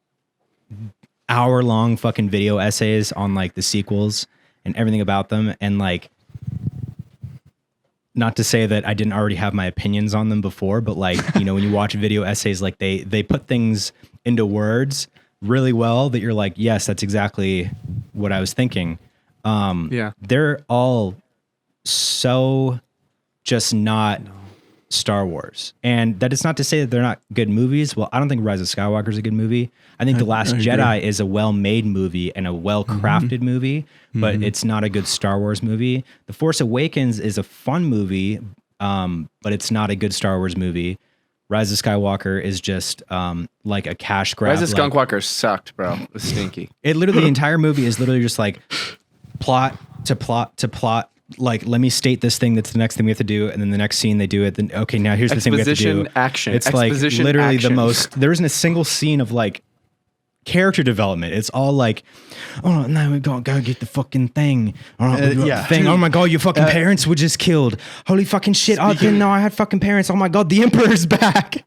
Speaker 2: hour-long fucking video essays on like the sequels and everything about them, and like, not to say that I didn't already have my opinions on them before, but like, you know, when you watch video essays, like they put things into words really well that you're like, yes, that's exactly what I was thinking. They're all so just not Star Wars. And that is not to say that they're not good movies. Well, I don't think Rise of Skywalker is a good movie. I think The Last Jedi is a well-made movie and a well-crafted movie, but it's not a good Star Wars movie. The Force Awakens is a fun movie, but it's not a good Star Wars movie. Rise of Skywalker is just like a cash grab.
Speaker 1: Rise of Skywalker sucked, bro. It was stinky.
Speaker 2: It literally, the entire movie is literally just like plot to plot to plot. Like, let me state this thing that's the next thing we have to do, and then the next scene they do it. Then okay, now here's the thing we have to do.
Speaker 1: Action.
Speaker 2: It's like literally the most. There isn't a single scene of like character development. It's all like, oh no, we gotta get the fucking thing. Oh my god, your fucking parents were just killed. Holy fucking shit! I didn't know I had fucking parents. Oh my god, the Emperor's back.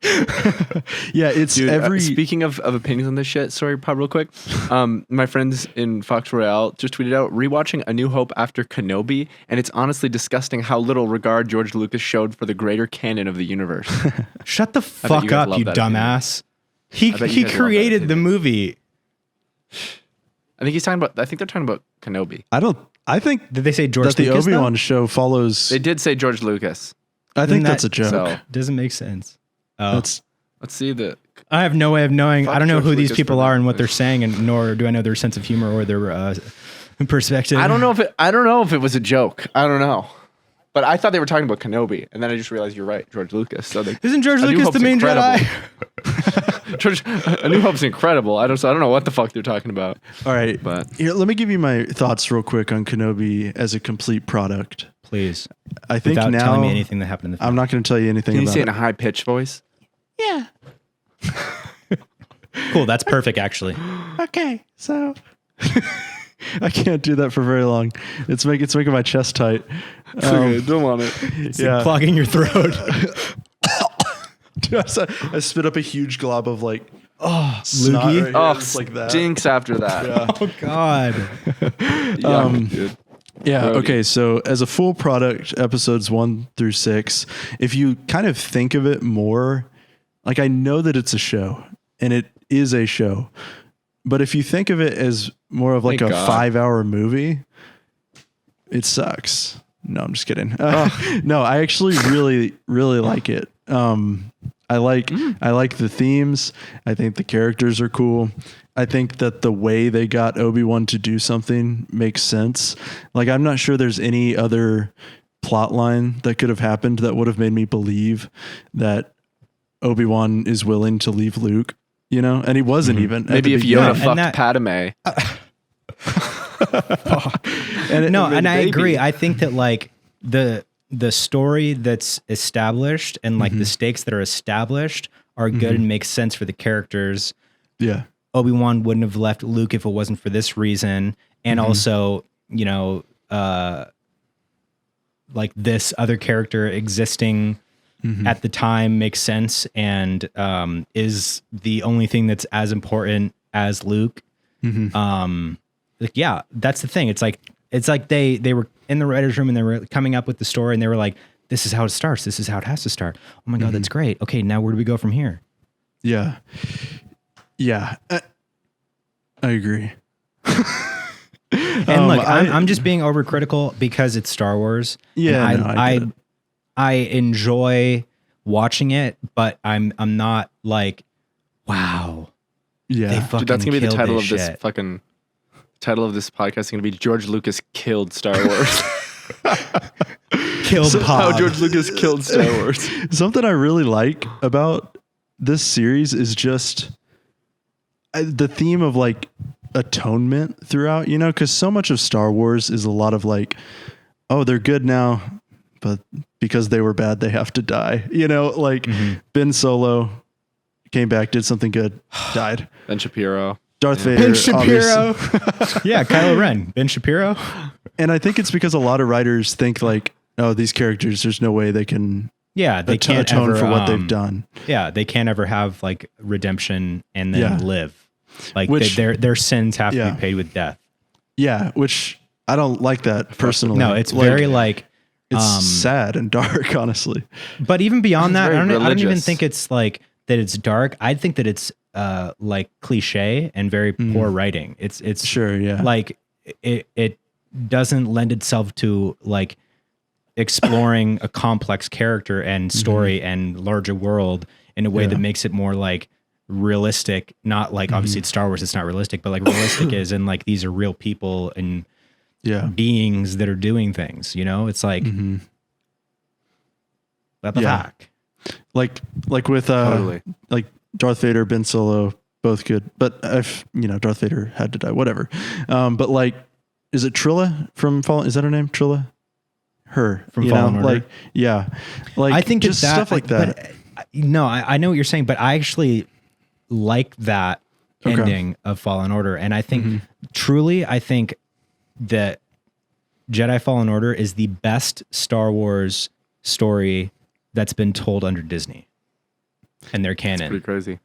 Speaker 3: It's every.
Speaker 1: Speaking of opinions on this shit, sorry, Pop, real quick. My friends in Fox Royale just tweeted out rewatching A New Hope after Kenobi, and it's honestly disgusting how little regard George Lucas showed for the greater canon of the universe.
Speaker 2: Shut the fuck up, you dumbass. He created the movie.
Speaker 1: I think they're talking about Kenobi.
Speaker 2: Did they say George Lucas?
Speaker 3: The Obi-Wan show follows.
Speaker 1: They did say George Lucas.
Speaker 3: I think that's a joke.
Speaker 1: So,
Speaker 2: doesn't make sense.
Speaker 1: let's see the.
Speaker 2: I have no way of knowing. I don't know who these people are and what they're saying, and nor do I know their sense of humor or their perspective.
Speaker 1: I don't know if it was a joke. I don't know. But I thought they were talking about Kenobi, and then I just realized you're right, George Lucas. So
Speaker 2: isn't George Lucas the main Jedi?
Speaker 1: A New Hope's incredible. I don't know what the fuck they're talking about.
Speaker 3: All right, but here, let me give you my thoughts real quick on Kenobi as a complete product.
Speaker 2: Please,
Speaker 3: I think
Speaker 2: without
Speaker 3: now
Speaker 2: telling me anything that happened in the film.
Speaker 3: I'm not going to tell you anything.
Speaker 1: Can you
Speaker 3: about
Speaker 1: say
Speaker 3: it
Speaker 1: in a high pitched voice?
Speaker 3: Yeah.
Speaker 2: Cool. That's perfect, actually.
Speaker 3: Okay, so. I can't do that for very long. It's making my chest tight.
Speaker 1: Okay, don't want it.
Speaker 2: It's clogging your throat.
Speaker 3: Dude, I spit up a huge glob of like
Speaker 2: loogie.
Speaker 3: Right like that.
Speaker 1: Stinks after that.
Speaker 3: Yeah.
Speaker 2: Oh God.
Speaker 1: Dude.
Speaker 3: Yeah. Okay. So as a full product, episodes 1 through 6, if you kind of think of it more, like I know that it's a show and it is a show, but if you think of it as more of like a 5-hour movie, it sucks. No, I'm just kidding. No, I actually really, really like it. I like the themes. I think the characters are cool. I think that the way they got Obi-Wan to do something makes sense. Like, I'm not sure there's any other plot line that could have happened that would have made me believe that Obi-Wan is willing to leave Luke, you know? And he wasn't even.
Speaker 1: Maybe if Yoda fucked Padme.
Speaker 2: And I agree. I think that like the story that's established and like the stakes that are established are good and make sense for the characters.
Speaker 3: Yeah.
Speaker 2: Obi-Wan wouldn't have left Luke if it wasn't for this reason. And also, you know, like this other character existing at the time makes sense and is the only thing that's as important as Luke. Like, yeah, that's the thing. It's like they were in the writer's room and they were coming up with the story and they were like, this is how it starts. This is how it has to start. Oh my God, that's great. Okay, now where do we go from here?
Speaker 3: Yeah. Yeah. I agree.
Speaker 2: And look, I'm just being overcritical because it's Star Wars.
Speaker 3: Yeah.
Speaker 2: I enjoy watching it, but I'm not like, wow.
Speaker 3: Yeah.
Speaker 1: Dude, that's gonna be the title of this fucking title of this podcast is gonna be George Lucas killed Star Wars.
Speaker 2: Killed
Speaker 1: how George Lucas killed Star Wars.
Speaker 3: Something I really like about this series is just the theme of like atonement throughout, you know, because so much of Star Wars is a lot of like, oh, they're good now, but because they were bad, they have to die. You know, like Ben Solo came back, did something good, died.
Speaker 1: Ben Shapiro.
Speaker 3: Darth Vader.
Speaker 2: Ben Shapiro. Yeah, Kylo Ren. Ben Shapiro.
Speaker 3: And I think it's because a lot of writers think like, oh, these characters, there's no way they can
Speaker 2: they can't
Speaker 3: atone
Speaker 2: ever,
Speaker 3: for what they've done.
Speaker 2: Yeah, they can't ever have like redemption and then live. Like their sins have to be paid with death. Yeah,
Speaker 3: which I don't like that personally.
Speaker 2: No, it's very like
Speaker 3: it's sad and dark, honestly.
Speaker 2: But even beyond that, I don't even think it's like that it's dark. I think that it's like cliche and very poor writing. It's
Speaker 3: sure, yeah.
Speaker 2: Like it doesn't lend itself to like exploring a complex character and story and larger world in a way that makes it more like realistic. Not like obviously it's Star Wars, it's not realistic, but like realistic is, and like these are real people and beings that are doing things, you know? It's like what the fuck?
Speaker 3: Like with
Speaker 1: totally.
Speaker 3: Like Darth Vader, Ben Solo, both good. But if Darth Vader had to die, whatever. But like, is it Trilla from Fallen? Is that her name? Trilla? Her
Speaker 2: from Fallen Order.
Speaker 3: Like, yeah. Like
Speaker 2: I think
Speaker 3: just stuff like that.
Speaker 2: But, no, I know what you're saying, but I actually like that ending of Fallen Order. And I think truly, I think that Jedi Fallen Order is the best Star Wars story that's been told under Disney and their canon.
Speaker 1: It's pretty crazy.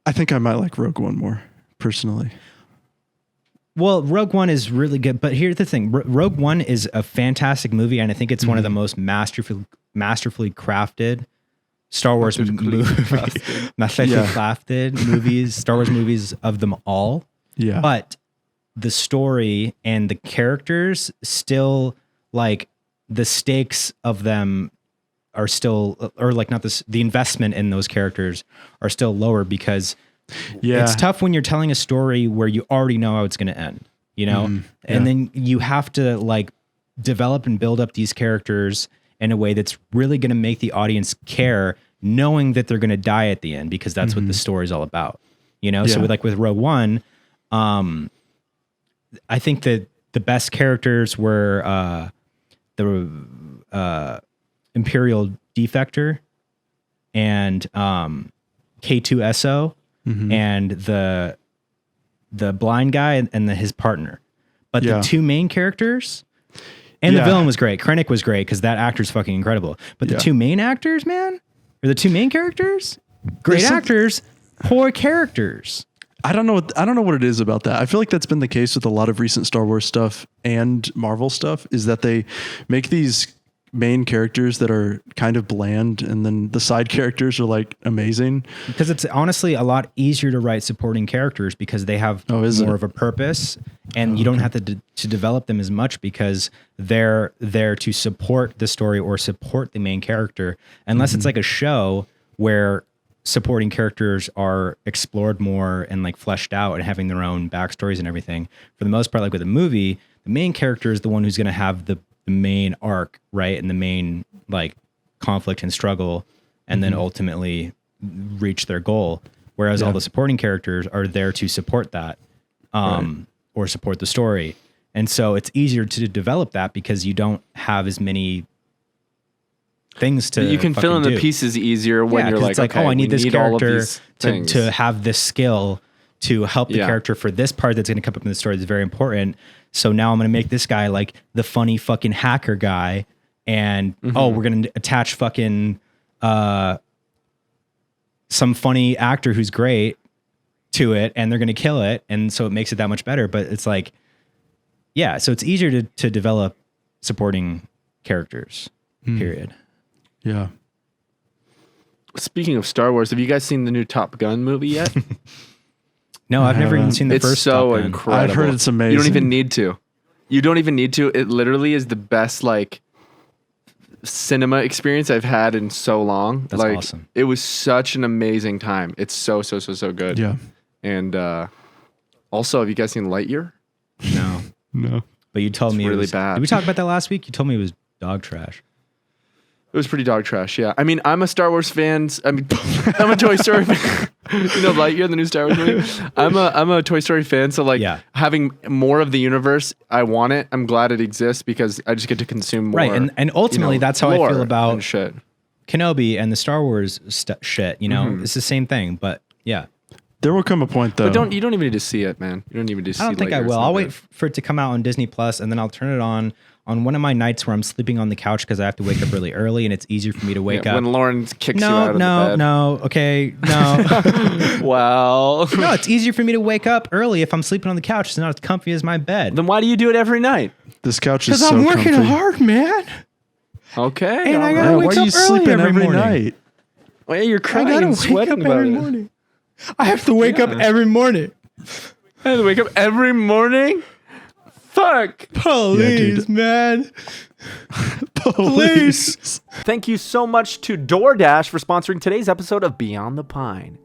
Speaker 3: I think I might like Rogue One more personally.
Speaker 2: Well, Rogue One is really good, but here's the thing. Rogue One is a fantastic movie, and I think it's one of the most masterfully crafted Star Wars movies, Star Wars movies of them all. Yeah. But the story and the characters still, like, the stakes of them are still, or like not this, the investment in those characters are still lower because it's tough when you're telling a story where you already know how it's going to end, you know? And then you have to like develop and build up these characters in a way that's really going to make the audience care, knowing that they're going to die at the end, because that's what the story is all about, you know? So with Rogue One, I think that the best characters were the Imperial Defector and K2SO and the blind guy and his partner. But the two main characters and the villain was great. Krennic was great because that actor's fucking incredible. But the two main actors, man, or the two main characters, great actors, poor characters.
Speaker 3: I don't know what it is about that. I feel like that's been the case with a lot of recent Star Wars stuff and Marvel stuff, is that they make these main characters that are kind of bland, and then the side characters are like amazing.
Speaker 2: Because it's honestly a lot easier to write supporting characters because they have more of a purpose, and you don't have to develop them as much because they're there to support the story or support the main character. Unless it's like a show where supporting characters are explored more and like fleshed out and having their own backstories and everything. For the most part, like with a movie, the main character is the one who's going to have the main arc, right? And the main like conflict and struggle, and then ultimately reach their goal. Whereas all the supporting characters are there to support that, or support the story. And so it's easier to develop that because you don't have as many things to
Speaker 1: you can fill in the pieces easier when you're like,
Speaker 2: it's like,
Speaker 1: okay,
Speaker 2: I need this character to have this skill to help the character for this part that's going to come up in the story that's very important. So now I'm going to make this guy like the funny fucking hacker guy, and we're going to attach fucking some funny actor who's great to it, and they're going to kill it, and so it makes it that much better. But it's like, so it's easier to develop supporting characters. Period.
Speaker 3: Yeah.
Speaker 1: Speaking of Star Wars, have you guys seen the new Top Gun movie yet?
Speaker 2: No, I've never even seen the first.
Speaker 1: It's so
Speaker 2: Top Gun.
Speaker 1: incredible.
Speaker 3: I've heard it's amazing.
Speaker 1: You don't even need to. You don't even need to. It literally is the best like cinema experience I've had in so long.
Speaker 2: That's
Speaker 1: like,
Speaker 2: awesome.
Speaker 1: It was such an amazing time. It's so good.
Speaker 3: Yeah.
Speaker 1: And also, have you guys seen Lightyear?
Speaker 2: No. But you told me it
Speaker 1: really
Speaker 2: was
Speaker 1: bad.
Speaker 2: Did we talk about that last week? You told me it was dog trash.
Speaker 1: It was pretty dog trash, yeah. I mean, I'm a Star Wars fan. I'm a Toy Story fan. Lightyear, the new Star Wars movie. I'm a Toy Story fan, so having more of the universe, I want it. I'm glad it exists because I just get to consume more.
Speaker 2: Right, and ultimately, that's how I feel about
Speaker 1: shit.
Speaker 2: Kenobi and the Star Wars shit. You know, it's the same thing, but yeah.
Speaker 3: There will come a point though.
Speaker 1: But you don't even need to see it, man. You don't even need to see it.
Speaker 2: I don't think I will. I'll wait for it to come out on Disney Plus, and then I'll turn it on one of my nights where I'm sleeping on the couch because I have to wake up really early, and it's easier for me to wake up.
Speaker 1: When Lauren kicks you out of the bed.
Speaker 2: No.
Speaker 1: Well.
Speaker 2: No, it's easier for me to wake up early if I'm sleeping on the couch. It's not as comfy as my bed.
Speaker 1: Then why do you do it every night?
Speaker 3: This couch is so
Speaker 2: comfy. Because I'm working
Speaker 3: comfy.
Speaker 2: hard, man.
Speaker 1: Okay.
Speaker 2: And I gotta wake
Speaker 3: Why are you
Speaker 2: up early
Speaker 3: sleeping
Speaker 2: every morning.
Speaker 3: night?
Speaker 1: Well, you're crying
Speaker 2: I gotta
Speaker 1: and
Speaker 2: wake
Speaker 1: sweating
Speaker 2: up
Speaker 1: about
Speaker 2: every
Speaker 1: it.
Speaker 2: morning. I have to wake up every morning.
Speaker 1: I have to wake up every morning? Fuck.
Speaker 2: Police, man. Police.
Speaker 1: Thank you so much to DoorDash for sponsoring today's episode of Beyond the Pine.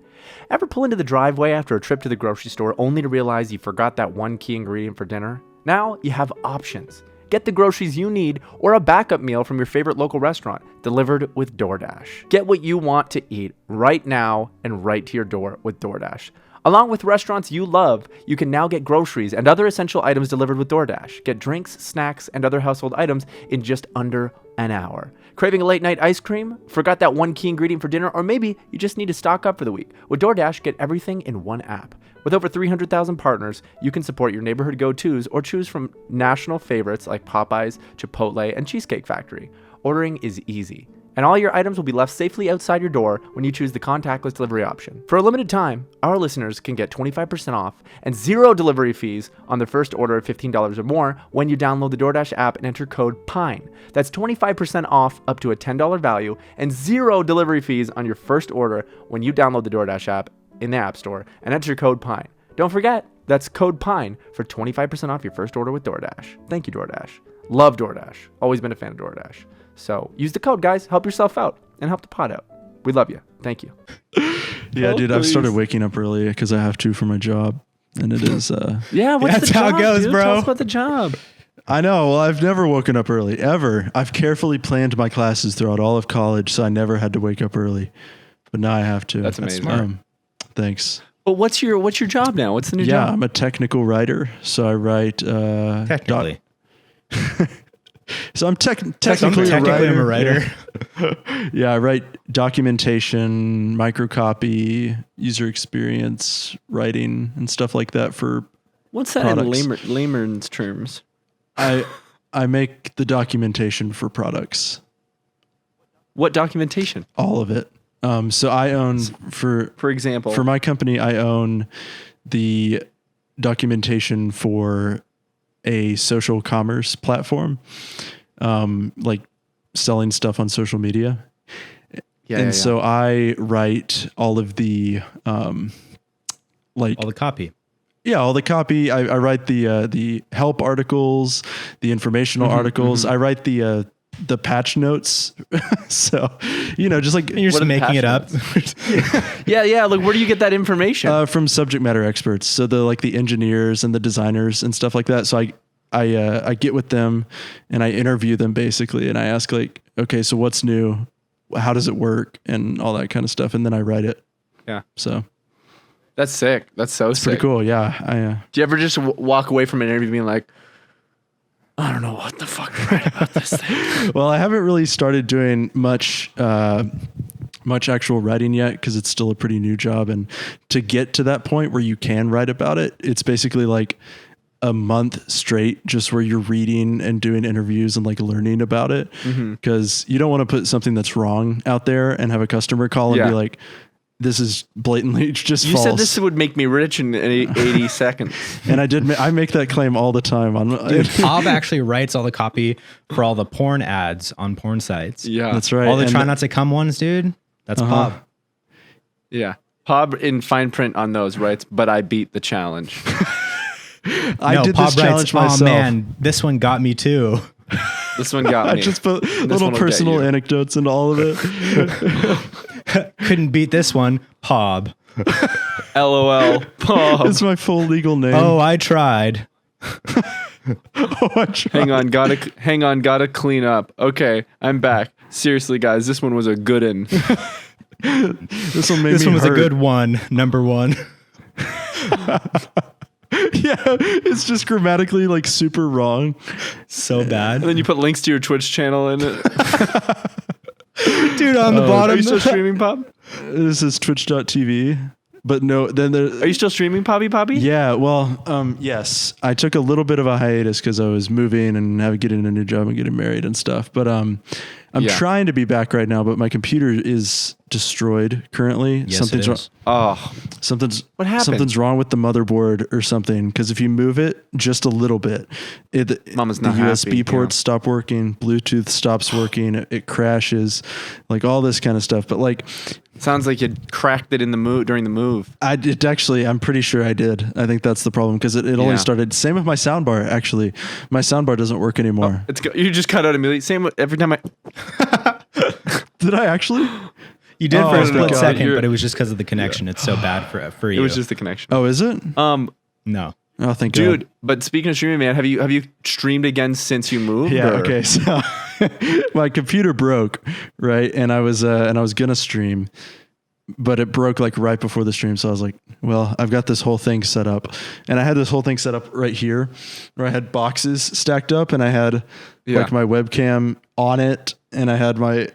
Speaker 1: Ever pull into the driveway after a trip to the grocery store only to realize you forgot that one key ingredient for dinner? Now you have options. Get the groceries you need or a backup meal from your favorite local restaurant delivered with DoorDash. Get what you want to eat right now and right to your door with DoorDash. Along with restaurants you love, you can now get groceries and other essential items delivered with DoorDash. Get drinks, snacks, and other household items in just under an hour. Craving a late night ice cream? Forgot that one key ingredient for dinner? Or maybe you just need to stock up for the week. With DoorDash, get everything in one app. With over 300,000 partners, you can support your neighborhood go-tos or choose from national favorites like Popeyes, Chipotle, and Cheesecake Factory. Ordering is easy, and all your items will be left safely outside your door when you choose the contactless delivery option. For a limited time, our listeners can get 25% off and 0 delivery fees on their first order of $15 or more when you download the DoorDash app and enter code PINE. That's 25% off up to a $10 value and 0 delivery fees on your first order when you download the DoorDash app in the App Store and enter code PINE. Don't forget, that's code PINE for 25% off your first order with DoorDash. Thank you, DoorDash. Love DoorDash. Always been a fan of DoorDash. So use the code, guys. Help yourself out and help the pod out. We love you. Thank you.
Speaker 3: Yeah, dude, I've started waking up early because I have to for my job. And it is...
Speaker 1: yeah,
Speaker 2: that's how it goes, bro.
Speaker 1: Tell us about the job.
Speaker 3: I know. Well, I've never woken up early, ever. I've carefully planned my classes throughout all of college, so I never had to wake up early. But now I have to.
Speaker 1: That's amazing.
Speaker 3: Thanks.
Speaker 1: Well, what's your job now? What's the new job?
Speaker 3: Yeah, I'm a technical writer, so I write...
Speaker 2: Technically.
Speaker 3: So I'm technically
Speaker 2: I'm a writer.
Speaker 3: Yeah, I write documentation, microcopy, user experience writing, and stuff like that for
Speaker 1: What's that
Speaker 3: products.
Speaker 1: in layman's terms?
Speaker 3: I make the documentation for products.
Speaker 1: What documentation?
Speaker 3: All of it. So I own, for
Speaker 1: example,
Speaker 3: for my company, I own the documentation for a social commerce platform, like selling stuff on social media. So I write all of the like
Speaker 2: all the copy.
Speaker 3: Yeah, all the copy. I write the help articles, the informational articles. I write the patch notes. So, just like
Speaker 2: you're just making it up.
Speaker 1: Yeah. Like, where do you get that information?
Speaker 3: From subject matter experts. So the engineers and the designers and stuff like that. So I get with them and I interview them basically, and I ask like, okay, so what's new? How does it work? And all that kind of stuff. And then I write it.
Speaker 1: Yeah.
Speaker 3: So
Speaker 1: that's sick. That's so sick.
Speaker 3: Pretty cool. Yeah.
Speaker 1: Do you ever just walk away from an interview being like, I don't know what the fuck to write about this thing?
Speaker 3: Well, I haven't really started doing much actual writing yet because it's still a pretty new job. And to get to that point where you can write about it, it's basically like a month straight just where you're reading and doing interviews and like learning about it, because you don't want to put something that's wrong out there and have a customer call and be like, this is blatantly just false.
Speaker 1: You said this would make me rich in 80 seconds.
Speaker 3: And I make that claim all the time.
Speaker 2: Dude, Bob actually writes all the copy for all the porn ads on porn sites.
Speaker 1: Yeah,
Speaker 3: that's right.
Speaker 2: All the try not to come ones, dude. That's Bob.
Speaker 1: Yeah. Bob in fine print on those writes, but I beat the challenge.
Speaker 3: I did this challenge myself.
Speaker 2: Oh man, this one got me too.
Speaker 1: This one got me.
Speaker 3: I just put little personal anecdotes into all of it.
Speaker 2: Couldn't beat this one, Pob.
Speaker 1: LOL, Pob.
Speaker 3: It's my full legal name.
Speaker 2: Oh, I tried.
Speaker 1: Hang on, gotta clean up. Okay, I'm back. Seriously, guys, this one was a good one.
Speaker 3: This one
Speaker 2: was a good one. Number one.
Speaker 3: Yeah, it's just grammatically like super wrong.
Speaker 2: So bad.
Speaker 1: And then you put links to your Twitch channel in it.
Speaker 2: Dude, on the bottom.
Speaker 1: Are you still streaming, Pop?
Speaker 3: This is twitch.tv. But no, then
Speaker 1: are you still streaming, Poppy?
Speaker 3: Yeah, well, yes. I took a little bit of a hiatus because I was moving and getting a new job and getting married and stuff. But I'm trying to be back right now, but my computer is destroyed currently.
Speaker 2: Yes,
Speaker 3: something's
Speaker 2: it is.
Speaker 1: What happened?
Speaker 3: Something's wrong with the motherboard or something. Because if you move it just a little bit,
Speaker 1: Mama's not
Speaker 3: the USB
Speaker 1: happy,
Speaker 3: ports stop working, Bluetooth stops working, it crashes, like all this kind of stuff. But like,
Speaker 1: sounds like you cracked it during the move.
Speaker 3: I'm pretty sure I did. I think that's the problem because it only started. Same with my soundbar. Actually, my soundbar doesn't work anymore.
Speaker 1: You just cut out immediately. Same with every time I.
Speaker 3: Did I actually?
Speaker 2: You did for a split second, but it was just because of the connection. It's so bad for you.
Speaker 1: It was just the connection.
Speaker 3: Oh, is it?
Speaker 2: No.
Speaker 3: Oh, thank
Speaker 1: Dude,
Speaker 3: God.
Speaker 1: But speaking of streaming, man, have you streamed again since you moved?
Speaker 3: Yeah. Okay. So my computer broke, right, and I was gonna stream, but it broke like right before the stream. So I was like, well, I've got this whole thing set up, and I had this whole thing set up right here, where I had boxes stacked up, and I had like my webcam on it, and I had my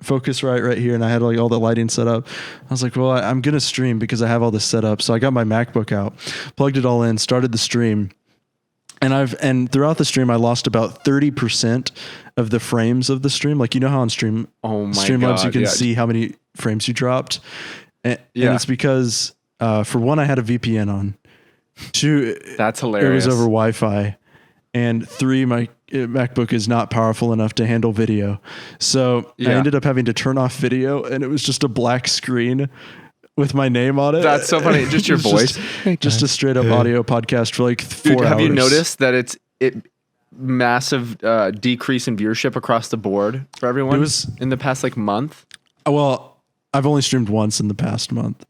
Speaker 3: Focusrite right here, and I had like all the lighting set up. I was like, well, I'm gonna stream because I have all this set up. So I got my MacBook out, plugged it all in, started the stream, and throughout the stream I lost about 30% of the frames of the stream. Like, you know how on Streamlabs you can see how many frames you dropped, and it's because for one, I had a VPN on. Two,
Speaker 1: that's hilarious.
Speaker 3: It was over Wi-Fi, and three, my MacBook is not powerful enough to handle video. So I ended up having to turn off video, and it was just a black screen with my name on it.
Speaker 1: That's so funny. Just your voice.
Speaker 3: Just a straight up audio podcast for like 4 hours.
Speaker 1: Have you noticed that it's massive decrease in viewership across the board for everyone? It was in the past like month.
Speaker 3: Well, I've only streamed once in the past month,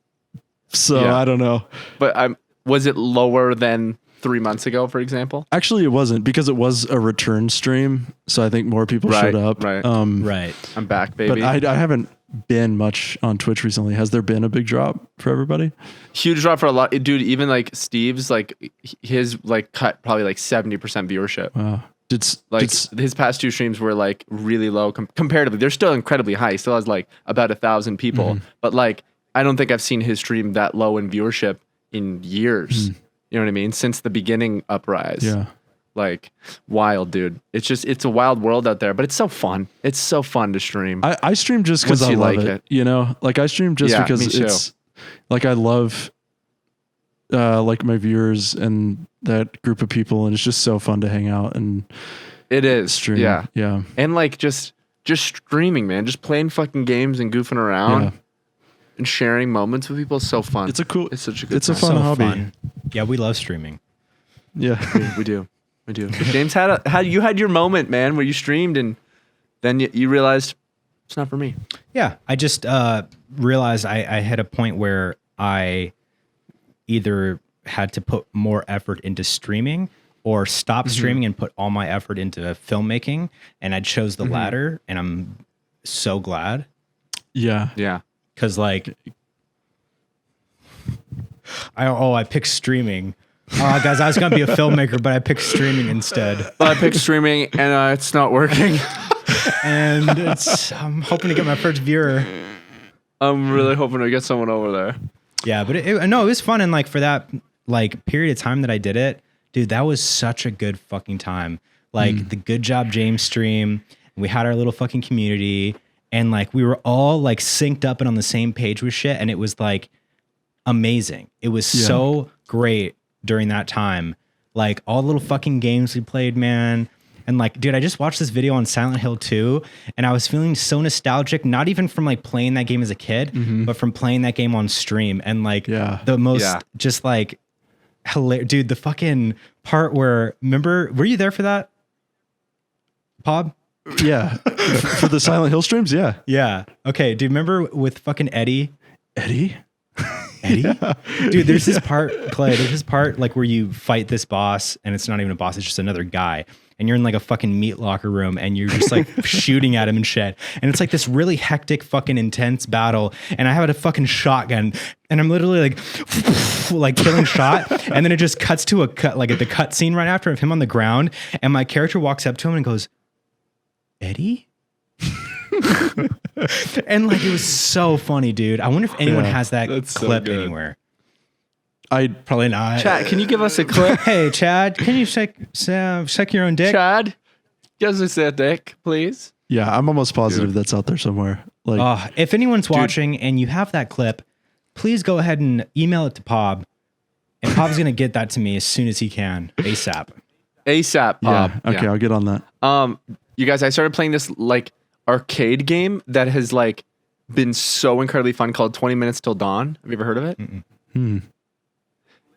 Speaker 3: so I don't know.
Speaker 1: But was it lower than 3 months ago, for example?
Speaker 3: Actually, it wasn't, because it was a return stream, so I think more people showed up.
Speaker 1: Right. I'm back, baby.
Speaker 3: But I haven't been much on Twitch recently. Has there been a big drop for everybody?
Speaker 1: Huge drop for a lot, dude. Even like Steve's, like his like cut probably like 70% viewership.
Speaker 3: Wow.
Speaker 1: His past 2 streams were like really low comparatively. They're still incredibly high. He still has like about 1,000 people, but like I don't think I've seen his stream that low in viewership in years. You know what I mean? Since the beginning uprise. Yeah. Like, wild, dude. It's a wild world out there, but it's so fun. It's so fun to stream.
Speaker 3: I stream just because I love it. You know, like I stream just because it's like I love like my viewers and that group of people, and it's just so fun to hang out and
Speaker 1: It is.
Speaker 3: Stream.
Speaker 1: Yeah. And like just streaming, man. Just playing fucking games and goofing around and sharing moments with people is so fun.
Speaker 3: It's
Speaker 1: such a good
Speaker 3: a fun hobby.
Speaker 2: Fun. Yeah, we love streaming.
Speaker 3: Yeah.
Speaker 1: We do. James you had your moment, man, where you streamed and then you realized it's not for me.
Speaker 2: Yeah, I just realized I had a point where I either had to put more effort into streaming or stop streaming and put all my effort into filmmaking, and I chose the latter, and I'm so glad.
Speaker 3: Yeah.
Speaker 2: Because like, I picked streaming. Guys, I was gonna be a filmmaker, but I picked streaming instead.
Speaker 1: I picked streaming, and it's not working.
Speaker 2: And I'm hoping to get my first viewer.
Speaker 1: I'm really hoping to get someone over there.
Speaker 2: Yeah, but it was fun, and like for that like period of time that I did it, dude, that was such a good fucking time. Like the Good Job James stream, we had our little fucking community, and like we were all like synced up and on the same page with shit, and it was like amazing. It was so great during that time. Like all the little fucking games we played, man. And like, dude, I just watched this video on Silent Hill 2, and I was feeling so nostalgic, not even from like playing that game as a kid, but from playing that game on stream. And like the most just like hilarious, dude, the fucking part where, remember, were you there for that? Pob?
Speaker 3: Yeah. For the Silent Hill streams? Yeah.
Speaker 2: Yeah. Okay, dude, remember with fucking Eddie?
Speaker 3: Eddie?
Speaker 2: Yeah. Dude, there's this part, Clay, like where you fight this boss, and it's not even a boss, it's just another guy. And you're in like a fucking meat locker room, and you're just like shooting at him and shit. And it's like this really hectic fucking intense battle. And I have a fucking shotgun, and I'm literally like, like killing shot. And then it just cuts to a cut, like at the cut scene right after of him on the ground. And my character walks up to him and goes, Eddie? And like, it was so funny, dude. I wonder if anyone has that clip anywhere.
Speaker 3: I'd
Speaker 2: probably not.
Speaker 1: Chad, can you give us a clip?
Speaker 2: Hey, Chad, can you suck your own dick?
Speaker 1: Chad, give us a dick, please.
Speaker 3: Yeah, I'm almost positive that's out there somewhere. Like,
Speaker 2: if anyone's watching and you have that clip, please go ahead and email it to Pob, and Pob's gonna get that to me as soon as he can, ASAP.
Speaker 1: ASAP, Pob.
Speaker 3: Yeah. Okay, I'll get on that.
Speaker 1: You guys, I started playing this like arcade game that has like been so incredibly fun called 20 Minutes Till Dawn. Have you ever heard of it?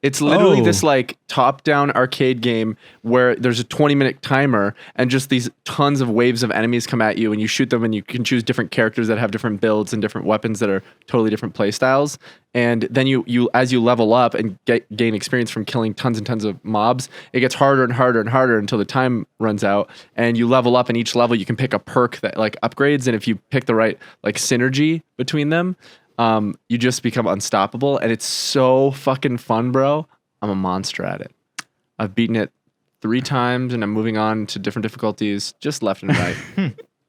Speaker 1: It's literally this like top-down arcade game where there's a 20-minute timer and just these tons of waves of enemies come at you, and you shoot them, and you can choose different characters that have different builds and different weapons that are totally different play styles. And then you as you level up and gain experience from killing tons and tons of mobs, it gets harder and harder and harder until the time runs out. And you level up, and each level you can pick a perk that like upgrades, and if you pick the right like synergy between them, you just become unstoppable, and it's so fucking fun, bro. I'm a monster at it. I've beaten it 3 times, and I'm moving on to different difficulties, just left and right.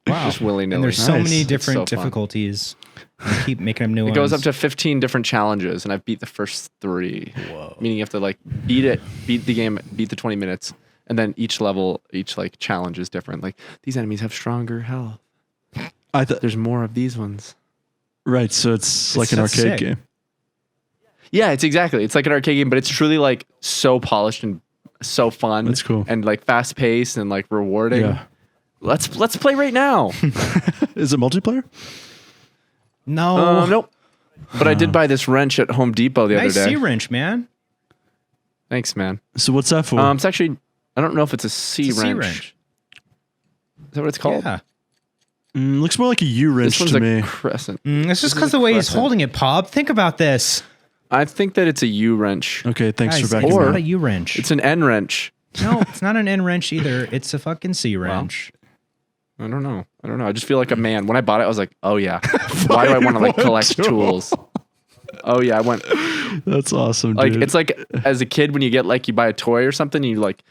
Speaker 2: Wow.
Speaker 1: Just willy-nilly.
Speaker 2: And there's so many different difficulties. You keep making them new ones.
Speaker 1: It goes up to 15 different challenges, and I've beat the first 3. Whoa. Meaning you have to like beat the game, beat the 20 minutes, and then each like challenge is different. Like these enemies have stronger health. There's more of these ones.
Speaker 3: Right, so it's like an arcade game.
Speaker 1: Yeah, it's like an arcade game, but it's truly like so polished and so fun.
Speaker 3: That's cool.
Speaker 1: And like fast paced and like rewarding.
Speaker 3: Yeah.
Speaker 1: Let's play right now.
Speaker 3: Is it multiplayer?
Speaker 2: No.
Speaker 1: Nope. But I did buy this wrench at Home Depot the other day.
Speaker 2: Nice C-wrench, man.
Speaker 1: Thanks, man.
Speaker 3: So what's that for?
Speaker 1: It's actually, I don't know if it's a C-wrench. Is that what it's called?
Speaker 2: Yeah.
Speaker 3: Looks more like a U wrench to me.
Speaker 1: A crescent.
Speaker 2: It's just because the way he's holding it, Pob. Think about this.
Speaker 1: I think that it's a U wrench.
Speaker 3: Okay, thanks for backing
Speaker 2: It's
Speaker 3: me
Speaker 2: not
Speaker 3: up.
Speaker 2: a U wrench.
Speaker 1: It's an N wrench.
Speaker 2: No, it's not an N wrench either. It's a fucking C wrench.
Speaker 1: I don't know. I just feel like a man. When I bought it, I was like, oh yeah. Why do I want to like collect tools? Oh yeah, I went.
Speaker 3: That's awesome,
Speaker 1: like,
Speaker 3: dude.
Speaker 1: It's like as a kid when you get like you buy a toy or something, and you're like,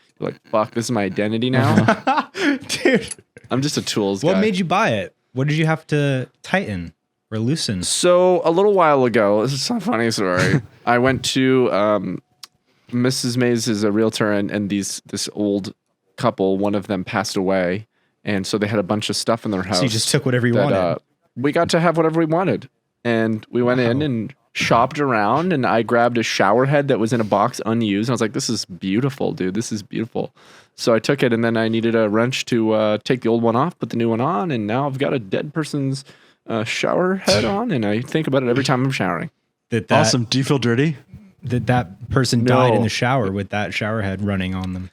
Speaker 1: fuck, this is my identity now.
Speaker 2: Dude,
Speaker 1: I'm just a tools guy.
Speaker 2: what made you buy it? What did you have to tighten or loosen?
Speaker 1: So a little while ago, this is a funny story. I went to Mrs. Mays is a realtor, and this old couple, one of them passed away, and so they had a bunch of stuff in their house.
Speaker 2: So you just took whatever you wanted.
Speaker 1: We got to have whatever we wanted, and we went in and shopped around and I grabbed a shower head that was in a box unused. And I was like, this is beautiful, dude. This is beautiful. So I took it, and then I needed a wrench to take the old one off, put the new one on, and now I've got a dead person's shower head on, and I think about it every time I'm showering.
Speaker 3: Awesome. Do you feel dirty?
Speaker 2: That person died in the shower with that shower head running on them.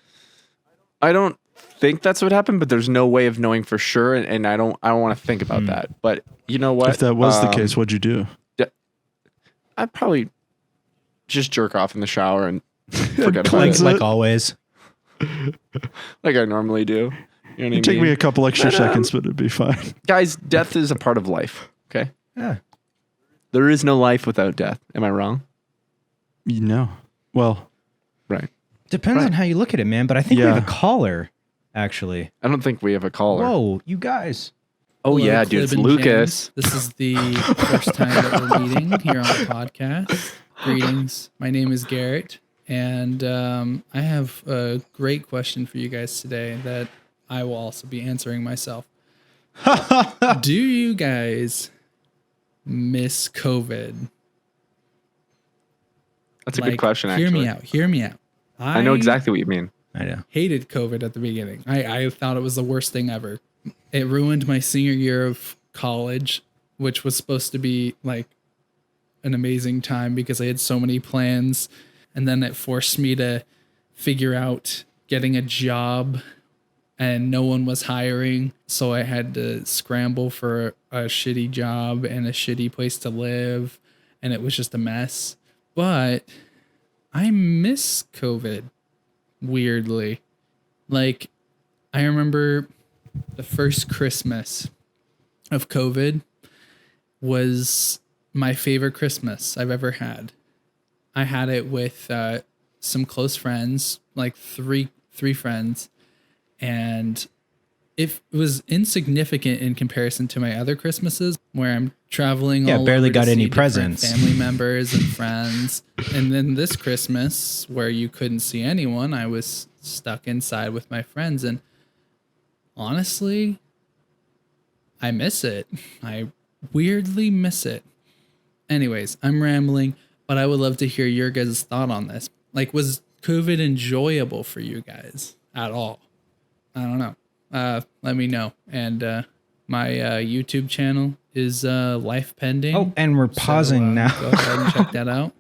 Speaker 1: I don't think that's what happened, but there's no way of knowing for sure, and I don't want to think about that. But you know what?
Speaker 3: If that was the case, what'd you do?
Speaker 1: I'd probably just jerk off in the shower and forget about it.
Speaker 2: Like always.
Speaker 1: Like I normally do. You know what I mean?
Speaker 3: Take me a couple extra seconds, but it'd be fine.
Speaker 1: Guys, death is a part of life. Okay?
Speaker 2: Yeah.
Speaker 1: There is no life without death. Am I wrong?
Speaker 3: No. Well,
Speaker 1: right.
Speaker 2: Depends on how you look at it, man. But I think we have a caller, actually.
Speaker 1: I don't think we have a caller.
Speaker 2: Whoa, you guys.
Speaker 1: Oh,
Speaker 4: Hello,
Speaker 1: yeah, dude. It's Lucas.
Speaker 4: James. This is the first time that we're meeting here on the podcast. Greetings. My name is Garrett. And I have a great question for you guys today that I will also be answering myself. Do you guys miss COVID?
Speaker 1: That's a good question, actually.
Speaker 4: Hear me out.
Speaker 1: I know exactly what you mean.
Speaker 2: I know.
Speaker 4: Hated COVID at the beginning. I thought it was the worst thing ever. It ruined my senior year of college, which was supposed to be like an amazing time because I had so many plans. And then it forced me to figure out getting a job, and no one was hiring. So I had to scramble for a shitty job and a shitty place to live. And it was just a mess. But I miss COVID, weirdly. Like, I remember the first Christmas of COVID was my favorite Christmas I've ever had. I had it with some close friends, like three friends, and it was insignificant in comparison to my other Christmases where I'm traveling.
Speaker 2: Yeah,
Speaker 4: all
Speaker 2: barely
Speaker 4: over to
Speaker 2: got any
Speaker 4: see different
Speaker 2: presents.
Speaker 4: Family members and friends, and then this Christmas where you couldn't see anyone, I was stuck inside with my friends, and honestly, I miss it. I weirdly miss it. Anyways, I'm rambling. But I would love to hear your guys' thought on this. Like, was COVID enjoyable for you guys at all? I don't know. Let me know. And my YouTube channel is Life Pending.
Speaker 2: Oh, and we're pausing now.
Speaker 4: Go ahead and check that out.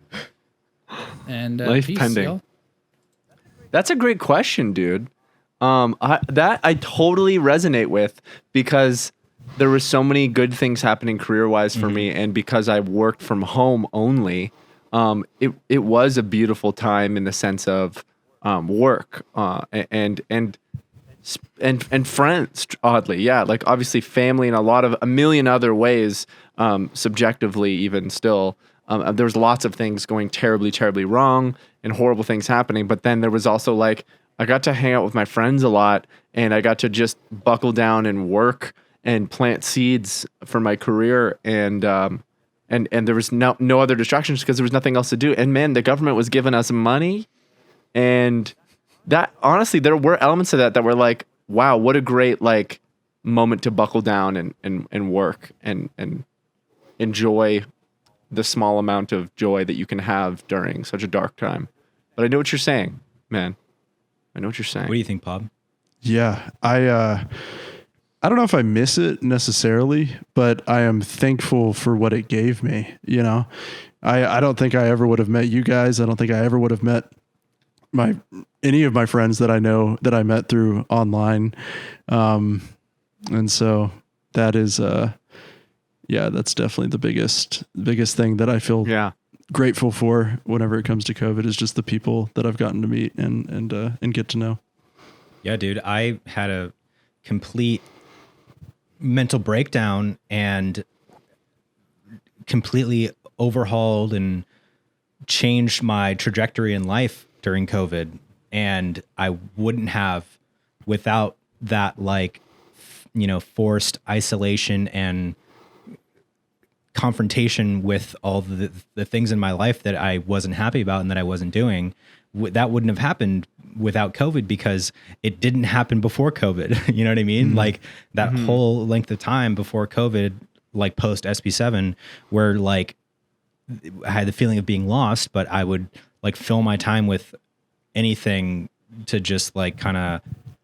Speaker 4: And
Speaker 1: Life
Speaker 4: peace,
Speaker 1: Pending.
Speaker 4: y'all.
Speaker 1: That's a great question, dude. I totally resonate with, because there were so many good things happening career-wise for me, and because I worked from home only, it was a beautiful time in the sense of work and friends. Oddly, yeah, like obviously family and a million other ways. Subjectively, even still, there was lots of things going terribly, terribly wrong and horrible things happening. But then there was also like I got to hang out with my friends a lot, and I got to just buckle down and work and plant seeds for my career, and there was no other distractions because there was nothing else to do. And man, the government was giving us money, and that honestly, there were elements of that were like, wow, what a great like moment to buckle down and work and enjoy the small amount of joy that you can have during such a dark time. But I know what you're saying, man. I know what you're saying.
Speaker 2: What do you think, Bob?
Speaker 3: Yeah, I don't know if I miss it necessarily, but I am thankful for what it gave me. You know, I don't think I ever would have met you guys. I don't think I ever would have met any of my friends that I know that I met through online. And so that is, that's definitely the biggest thing that I feel grateful for whenever it comes to COVID is just the people that I've gotten to meet and get to know.
Speaker 2: Yeah, dude, I had a complete mental breakdown and completely overhauled and changed my trajectory in life during COVID. And I wouldn't have without that, like, forced isolation and confrontation with all the things in my life that I wasn't happy about and that I wasn't doing. That wouldn't have happened without COVID because it didn't happen before COVID. You know what I mean? Mm-hmm. Like that whole length of time before COVID, like post SB7, where like I had the feeling of being lost, but I would like fill my time with anything to just like kind of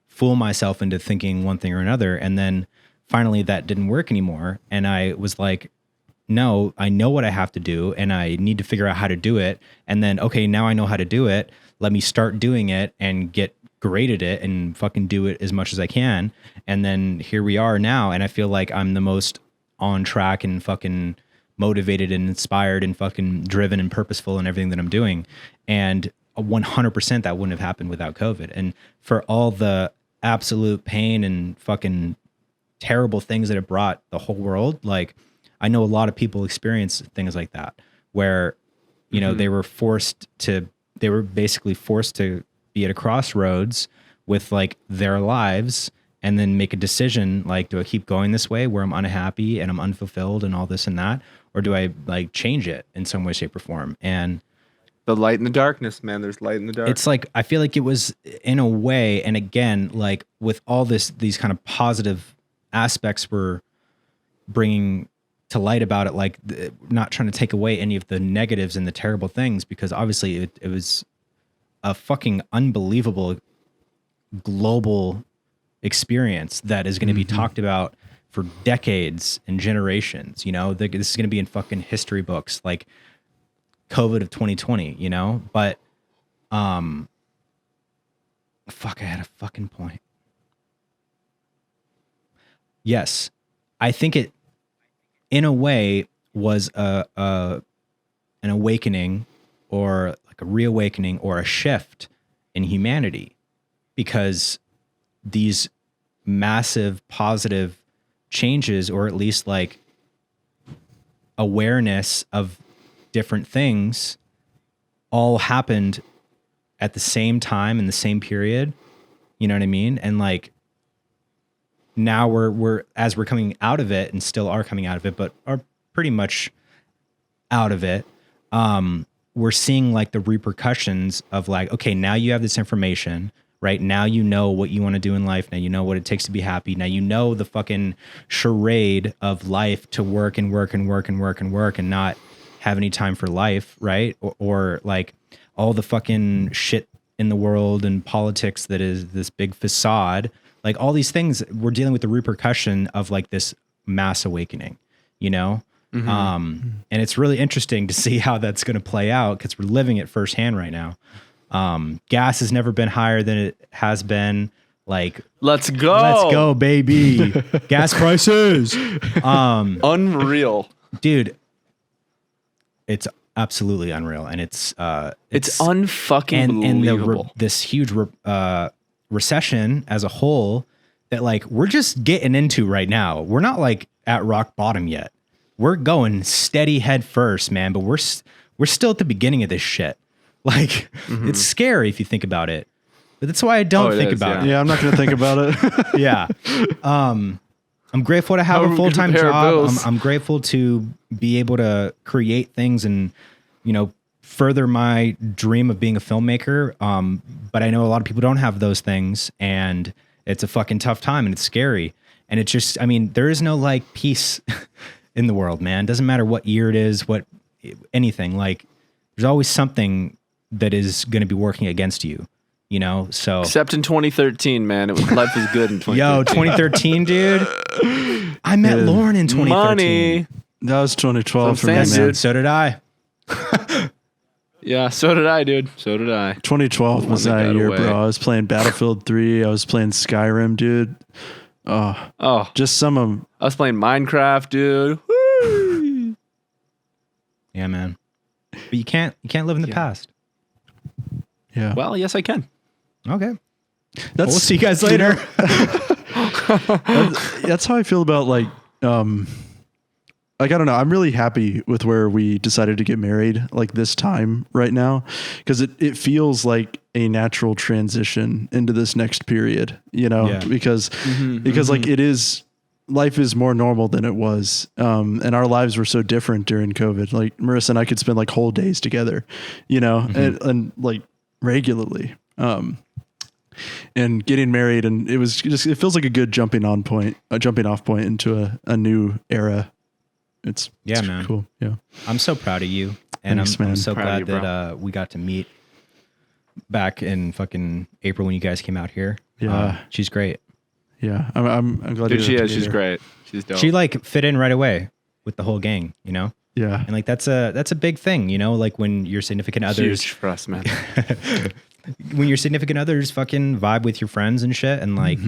Speaker 2: fool myself into thinking one thing or another. And then finally that didn't work anymore. And I was like, no, I know what I have to do and I need to figure out how to do it. And then, okay, now I know how to do it. Let me start doing it and get great at it and fucking do it as much as I can. And then here we are now. And I feel like I'm the most on track and fucking motivated and inspired and fucking driven and purposeful in everything that I'm doing. And 100% that wouldn't have happened without COVID. And for all the absolute pain and fucking terrible things that it brought the whole world, like I know a lot of people experience things like that where, you know, they were basically forced to be at a crossroads with like their lives and then make a decision like, do I keep going this way where I'm unhappy and I'm unfulfilled and all this and that? Or do I like change it in some way, shape or form? And
Speaker 1: the light in the darkness, man, there's light in the dark.
Speaker 2: It's like, I feel like it was in a way. And again, like with all these kind of positive aspects we're bringing to light about it, like not trying to take away any of the negatives and the terrible things, because obviously it was a fucking unbelievable global experience that is going to be talked about for decades and generations. You know, this is going to be in fucking history books, like COVID of 2020, you know, but, fuck, I had a fucking point. Yes. I think it, in a way, was an awakening or like a reawakening or a shift in humanity, because these massive positive changes, or at least like awareness of different things, all happened at the same time in the same period. You know what I mean? And like now we're as we're coming out of it, and still are coming out of it, but are pretty much out of it. We're seeing like the repercussions of like, okay, now you have this information, right? Now you know what you want to do in life. Now you know what it takes to be happy. Now you know the fucking charade of life to work and work and work and work and work and not have any time for life, right? Or like all the fucking shit in the world and politics that is this big facade. Like all these things, we're dealing with the repercussion of like this mass awakening, you know? And it's really interesting to see how that's going to play out, because we're living it firsthand right now. Gas has never been higher than it has been. Like,
Speaker 1: let's go,
Speaker 2: baby. Gas prices.
Speaker 1: Unreal,
Speaker 2: dude. It's absolutely unreal. And it's
Speaker 1: unfucking believable.
Speaker 2: This huge recession as a whole that like we're just getting into right now. We're not like at rock bottom yet. We're going steady head first, man, but we're still at the beginning of this shit. Like it's scary if you think about it, but that's why I don't think about it.
Speaker 3: Yeah, I'm not going to think about it.
Speaker 2: Yeah. I'm grateful to have a full-time job. I'm grateful to be able to create things and, you know, further my dream of being a filmmaker. But I know a lot of people don't have those things, and it's a fucking tough time, and it's scary. And it's just, I mean, there is no like peace in the world, man. Doesn't matter what year it is, anything. Like there's always something that is going to be working against you, you know? So
Speaker 1: except in 2013, man, life was good in 2013.
Speaker 2: Yo, 2013, dude. I met Lauren in 2013.
Speaker 1: Money.
Speaker 3: That was 2012 for me, man.
Speaker 2: Dude. So did I.
Speaker 1: Yeah, so did I, dude. So did I.
Speaker 3: 2012 was that year, bro. I was playing Battlefield 3. I was playing Skyrim, dude. Oh, just some of them.
Speaker 1: I was playing Minecraft, dude. Woo!
Speaker 2: Yeah, man. But you can't live in the past.
Speaker 3: Yeah.
Speaker 1: Well, yes, I can.
Speaker 2: Okay. We'll see you guys later.
Speaker 3: That's how I feel about like I don't know. I'm really happy with where we decided to get married like this time right now, because it feels like a natural transition into this next period, you know, because like life is more normal than it was. And our lives were so different during COVID. Like Marissa and I could spend like whole days together, you know, and like regularly, and getting married. And it feels like a good jumping off point into a new era. it's
Speaker 2: man.
Speaker 3: cool. Yeah.
Speaker 2: I'm so proud of you. And
Speaker 3: Thanks,
Speaker 2: I'm
Speaker 3: man.
Speaker 2: so
Speaker 1: Proud of
Speaker 2: glad
Speaker 1: you,
Speaker 2: that we got to meet back in fucking April when you guys came out here.
Speaker 3: Yeah.
Speaker 2: She's great.
Speaker 3: Yeah. I'm glad
Speaker 1: Dude,
Speaker 3: you
Speaker 1: she
Speaker 3: got to
Speaker 1: is.
Speaker 3: meet
Speaker 1: She's
Speaker 3: her.
Speaker 1: great. She's dope.
Speaker 2: She like fit in right away with the whole gang, you know?
Speaker 3: Yeah.
Speaker 2: And like that's a big thing, you know, like when your significant others
Speaker 1: huge for us, man.
Speaker 2: when your significant others fucking vibe with your friends and shit, and like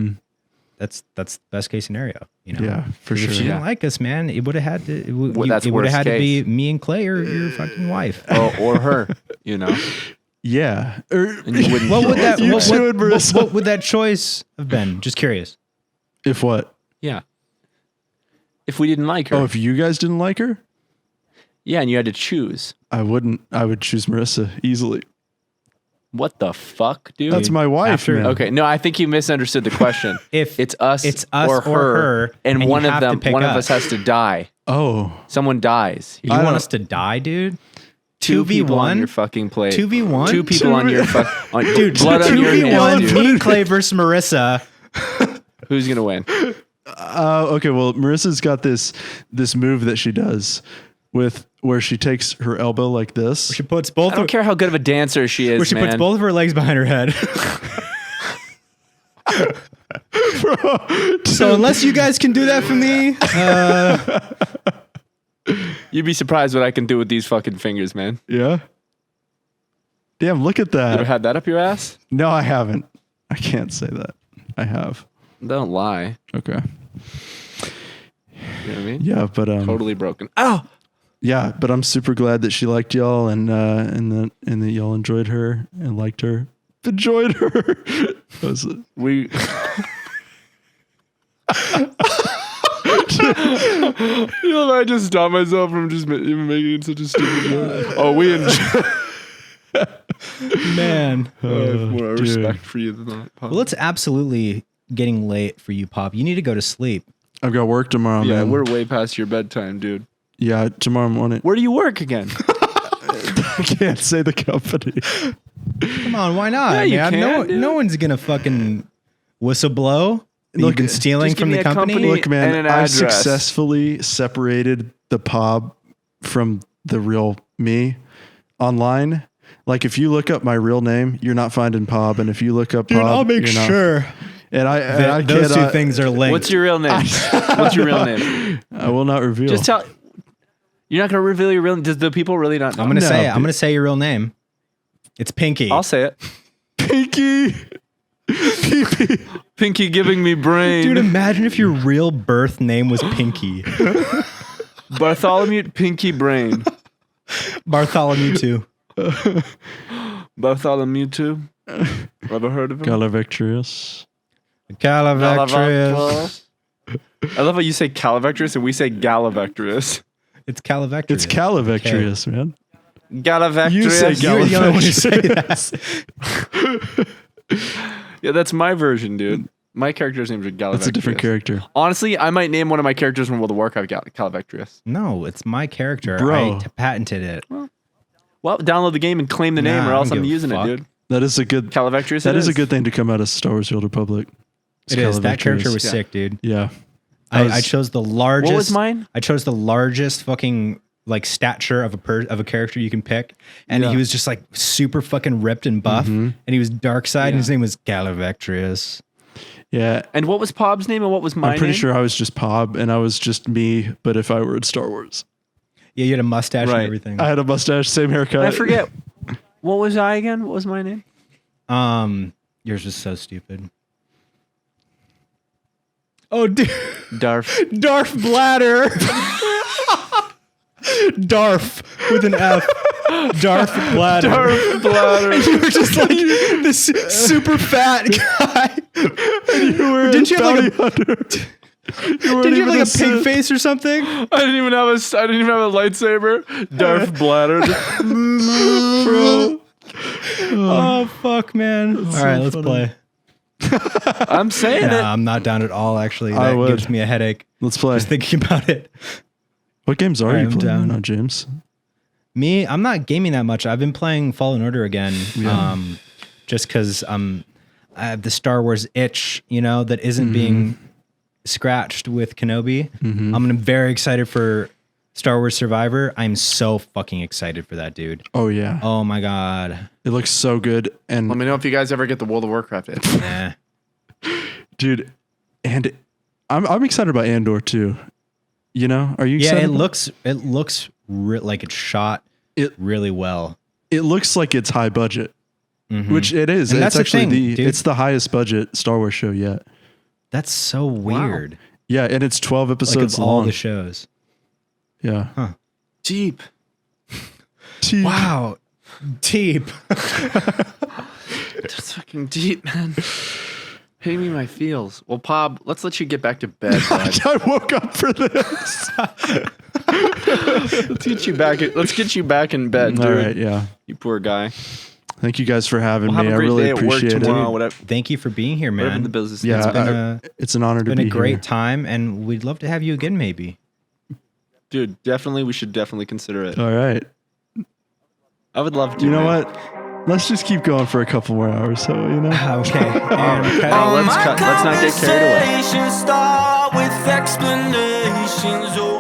Speaker 2: that's best case scenario, you know.
Speaker 3: Yeah, for
Speaker 2: 'Cause
Speaker 3: sure.
Speaker 2: If she didn't
Speaker 1: Yeah.
Speaker 2: like us, man, it would have had to.
Speaker 1: That's
Speaker 2: it would have
Speaker 1: worst
Speaker 2: had to be
Speaker 1: case.
Speaker 2: me and Clay or your fucking wife.
Speaker 1: or her, you know.
Speaker 3: Yeah.
Speaker 1: And you wouldn't.
Speaker 2: What would that?
Speaker 3: You
Speaker 2: What,
Speaker 3: too and Marissa.
Speaker 2: what would that choice have been? Just curious.
Speaker 3: If what?
Speaker 1: Yeah. If we didn't like her.
Speaker 3: Oh, if you guys didn't like her,
Speaker 1: yeah, and you had to choose.
Speaker 3: I wouldn't. I would choose Marissa easily.
Speaker 1: What the fuck, dude?
Speaker 3: That's my wife,
Speaker 2: After-
Speaker 3: man.
Speaker 1: Okay, no, I think you misunderstood the question.
Speaker 2: If
Speaker 1: it's us
Speaker 2: or her,
Speaker 1: and
Speaker 2: and
Speaker 1: one
Speaker 2: you
Speaker 1: of
Speaker 2: have to
Speaker 1: them,
Speaker 2: pick
Speaker 1: one of
Speaker 2: us.
Speaker 1: us has to die.
Speaker 3: Oh.
Speaker 1: Someone dies.
Speaker 2: You
Speaker 3: I
Speaker 2: want
Speaker 3: don't-
Speaker 2: us to die, dude?
Speaker 1: Two people on
Speaker 2: 2v1?
Speaker 1: your fucking plate.
Speaker 2: 2v1?
Speaker 1: Two people on your fucking
Speaker 2: Dude,
Speaker 1: blood on your
Speaker 2: 2v1,
Speaker 1: hands, dude.
Speaker 2: me and Clay versus Marissa.
Speaker 1: Who's gonna win?
Speaker 3: Okay. Well, Marissa's got this move that she does with where she takes her elbow like this.
Speaker 2: She puts both.
Speaker 1: I don't care how good of a dancer she is,
Speaker 2: Where she
Speaker 1: man.
Speaker 2: puts both of her legs behind her head. So unless you guys can do that for me,
Speaker 1: You'd be surprised what I can do with these fucking fingers, man.
Speaker 3: Yeah. Damn! Look at
Speaker 1: You ever
Speaker 3: that.
Speaker 1: had that up your ass?
Speaker 3: No, I haven't. I can't say that. I have.
Speaker 1: Don't lie.
Speaker 3: Okay.
Speaker 1: You know what I mean?
Speaker 3: Yeah, but
Speaker 1: Totally broken. Oh,
Speaker 3: yeah, but I'm super glad that she liked y'all and that y'all enjoyed her and liked her. Enjoyed her. That was it.
Speaker 1: we. You know, I just stopped myself from just even making such a stupid noise. Oh, we enjoy.
Speaker 2: man.
Speaker 1: I have more
Speaker 3: dude.
Speaker 1: respect for you than that.
Speaker 2: Well, it's absolutely getting late for you, Pop. You need to go to sleep.
Speaker 3: I've got work tomorrow,
Speaker 1: Yeah,
Speaker 3: man.
Speaker 1: we're way past your bedtime, dude.
Speaker 3: Yeah, tomorrow morning.
Speaker 1: Where do you work again?
Speaker 3: I can't say the company.
Speaker 2: Come on, why not?
Speaker 1: Yeah, you
Speaker 2: man?
Speaker 1: can, dude.
Speaker 2: No one's gonna fucking whistle blow. That you've
Speaker 3: Look,
Speaker 2: been stealing
Speaker 1: just give
Speaker 2: from
Speaker 1: me
Speaker 2: the
Speaker 1: a
Speaker 2: company.
Speaker 1: company.
Speaker 3: Look, man,
Speaker 1: And an
Speaker 3: I
Speaker 1: address.
Speaker 3: successfully separated the POB from the real me online. Like, if you look up my real name, you're not finding POB, and if you look up POB, you're not.
Speaker 2: sure
Speaker 3: And I
Speaker 2: those two
Speaker 3: cannot-
Speaker 2: things are linked.
Speaker 1: What's your real name? What's your real name?
Speaker 3: I will not reveal.
Speaker 1: Just tell. You're not gonna reveal your real. Does the people really not know?
Speaker 2: I'm gonna
Speaker 3: No,
Speaker 2: say it. I'm
Speaker 3: dude.
Speaker 2: gonna say your real name. It's Pinky.
Speaker 1: I'll say it.
Speaker 3: Pinky.
Speaker 1: Pinky giving me brain.
Speaker 2: Dude, imagine if your real birth name was Pinky.
Speaker 1: Bartholomew Pinky Brain.
Speaker 2: Bartholomew too.
Speaker 1: Bartholomew too. Ever heard of him?
Speaker 3: Galavectrius.
Speaker 2: Calavectrius.
Speaker 1: I love how you say Calavectrius and we say Galavectrius.
Speaker 2: It's Calavectrius.
Speaker 3: It's Calavectrius, man.
Speaker 1: Galavectrius.
Speaker 3: You say
Speaker 2: You're the only one who say
Speaker 3: Galavectrius.
Speaker 2: that.
Speaker 1: Yeah, that's my version, dude. My character's name is Galavectrius.
Speaker 3: That's a different character.
Speaker 1: Honestly, I might name one of my characters from World of Warcraft Calavectrius.
Speaker 2: No, it's my character.
Speaker 3: Bro.
Speaker 2: I patented it.
Speaker 1: Well, download the game and claim the name,
Speaker 2: Nah,
Speaker 1: or
Speaker 2: I
Speaker 1: else
Speaker 2: don't
Speaker 1: I'm
Speaker 2: give a
Speaker 1: using
Speaker 2: fuck.
Speaker 1: it, dude.
Speaker 3: That is a good.
Speaker 1: Calavectrius.
Speaker 3: That
Speaker 1: it
Speaker 3: is a good thing to come out of Star Wars: The Old Republic.
Speaker 2: It is. That character
Speaker 3: Calavectrius.
Speaker 2: was sick, dude.
Speaker 3: Yeah.
Speaker 2: I chose the largest.
Speaker 1: What was mine?
Speaker 2: I chose the largest fucking like stature of a character you can pick, and
Speaker 1: Yeah.
Speaker 2: he was just like super fucking ripped and buff, and he was dark side, and his name was Calavectrius.
Speaker 3: Yeah.
Speaker 1: And what was Pob's name and what was mine?
Speaker 3: I'm pretty sure I was just Pob and I was just me, but if I were in Star Wars.
Speaker 2: Yeah, you had a mustache
Speaker 1: Right.
Speaker 2: and everything.
Speaker 3: I had a mustache, same haircut.
Speaker 1: I forget. What was I again? What was my name?
Speaker 2: Yours was so stupid. Oh, dude.
Speaker 1: Darth.
Speaker 2: Darth Bladder. Darth with an F. Darth Bladder.
Speaker 1: Darth Bladder.
Speaker 2: You were just like this super fat guy. Didn't you have like a pig face or something?
Speaker 1: I didn't even have a lightsaber. Darth Bladder. Bro.
Speaker 2: Oh fuck, man! All right, let's play.
Speaker 1: I'm saying
Speaker 2: Nah,
Speaker 1: it.
Speaker 2: I'm not down at all. Actually,
Speaker 3: I
Speaker 2: that
Speaker 3: would.
Speaker 2: gives me a headache
Speaker 3: Let's play.
Speaker 2: just thinking about it.
Speaker 3: What games are
Speaker 2: I
Speaker 3: you
Speaker 2: am
Speaker 3: playing
Speaker 2: down.
Speaker 3: now, James?
Speaker 2: Me, I'm not gaming that much. I've been playing Fallen Order again, just because I have the Star Wars itch, that isn't being scratched with Kenobi. I'm very excited for Star Wars Survivor. I'm so fucking excited for that, dude.
Speaker 3: Oh yeah.
Speaker 2: Oh my god.
Speaker 3: It looks so good. And
Speaker 1: Let me know if you guys ever get the World of Warcraft in.
Speaker 2: Nah.
Speaker 3: dude, and I'm excited about Andor too. You know, are you excited?
Speaker 2: Yeah, it looks like it's shot really well.
Speaker 3: It looks like it's high budget, which it is.
Speaker 2: And
Speaker 3: it's
Speaker 2: that's the
Speaker 3: actually
Speaker 2: thing, dude.
Speaker 3: it's the highest budget Star Wars show yet.
Speaker 2: That's so weird.
Speaker 3: Yeah, and it's 12
Speaker 2: Like
Speaker 3: episodes
Speaker 2: of all
Speaker 3: long.
Speaker 2: the shows.
Speaker 3: Yeah.
Speaker 2: Huh.
Speaker 1: Deep.
Speaker 2: Wow. Deep.
Speaker 1: That's fucking deep, man. Hitting me in my feels. Well, Pob, let's let you get back to bed, bud.
Speaker 3: I woke up for this.
Speaker 1: Let's get you back in bed, dude.
Speaker 3: All right, yeah.
Speaker 1: You poor guy.
Speaker 3: Thank you guys for having
Speaker 1: Well,
Speaker 3: me.
Speaker 1: have a
Speaker 3: I
Speaker 1: great
Speaker 3: really
Speaker 1: day at work
Speaker 3: appreciate
Speaker 1: tomorrow.
Speaker 3: it.
Speaker 1: Whatever,
Speaker 2: Thank you for being here,
Speaker 1: whatever
Speaker 2: man.
Speaker 1: the business.
Speaker 3: Yeah,
Speaker 1: is.
Speaker 3: it's an honor to
Speaker 2: Been
Speaker 3: be
Speaker 2: a great
Speaker 3: here.
Speaker 2: time, and we'd love to have you again, maybe.
Speaker 1: Dude, definitely. We should definitely consider it.
Speaker 3: All right.
Speaker 1: I would love to.
Speaker 3: You know
Speaker 1: man.
Speaker 3: what? Let's just keep going for a couple more hours. So, you know.
Speaker 2: Okay.
Speaker 1: Let's not get carried away.
Speaker 5: Start with explanations.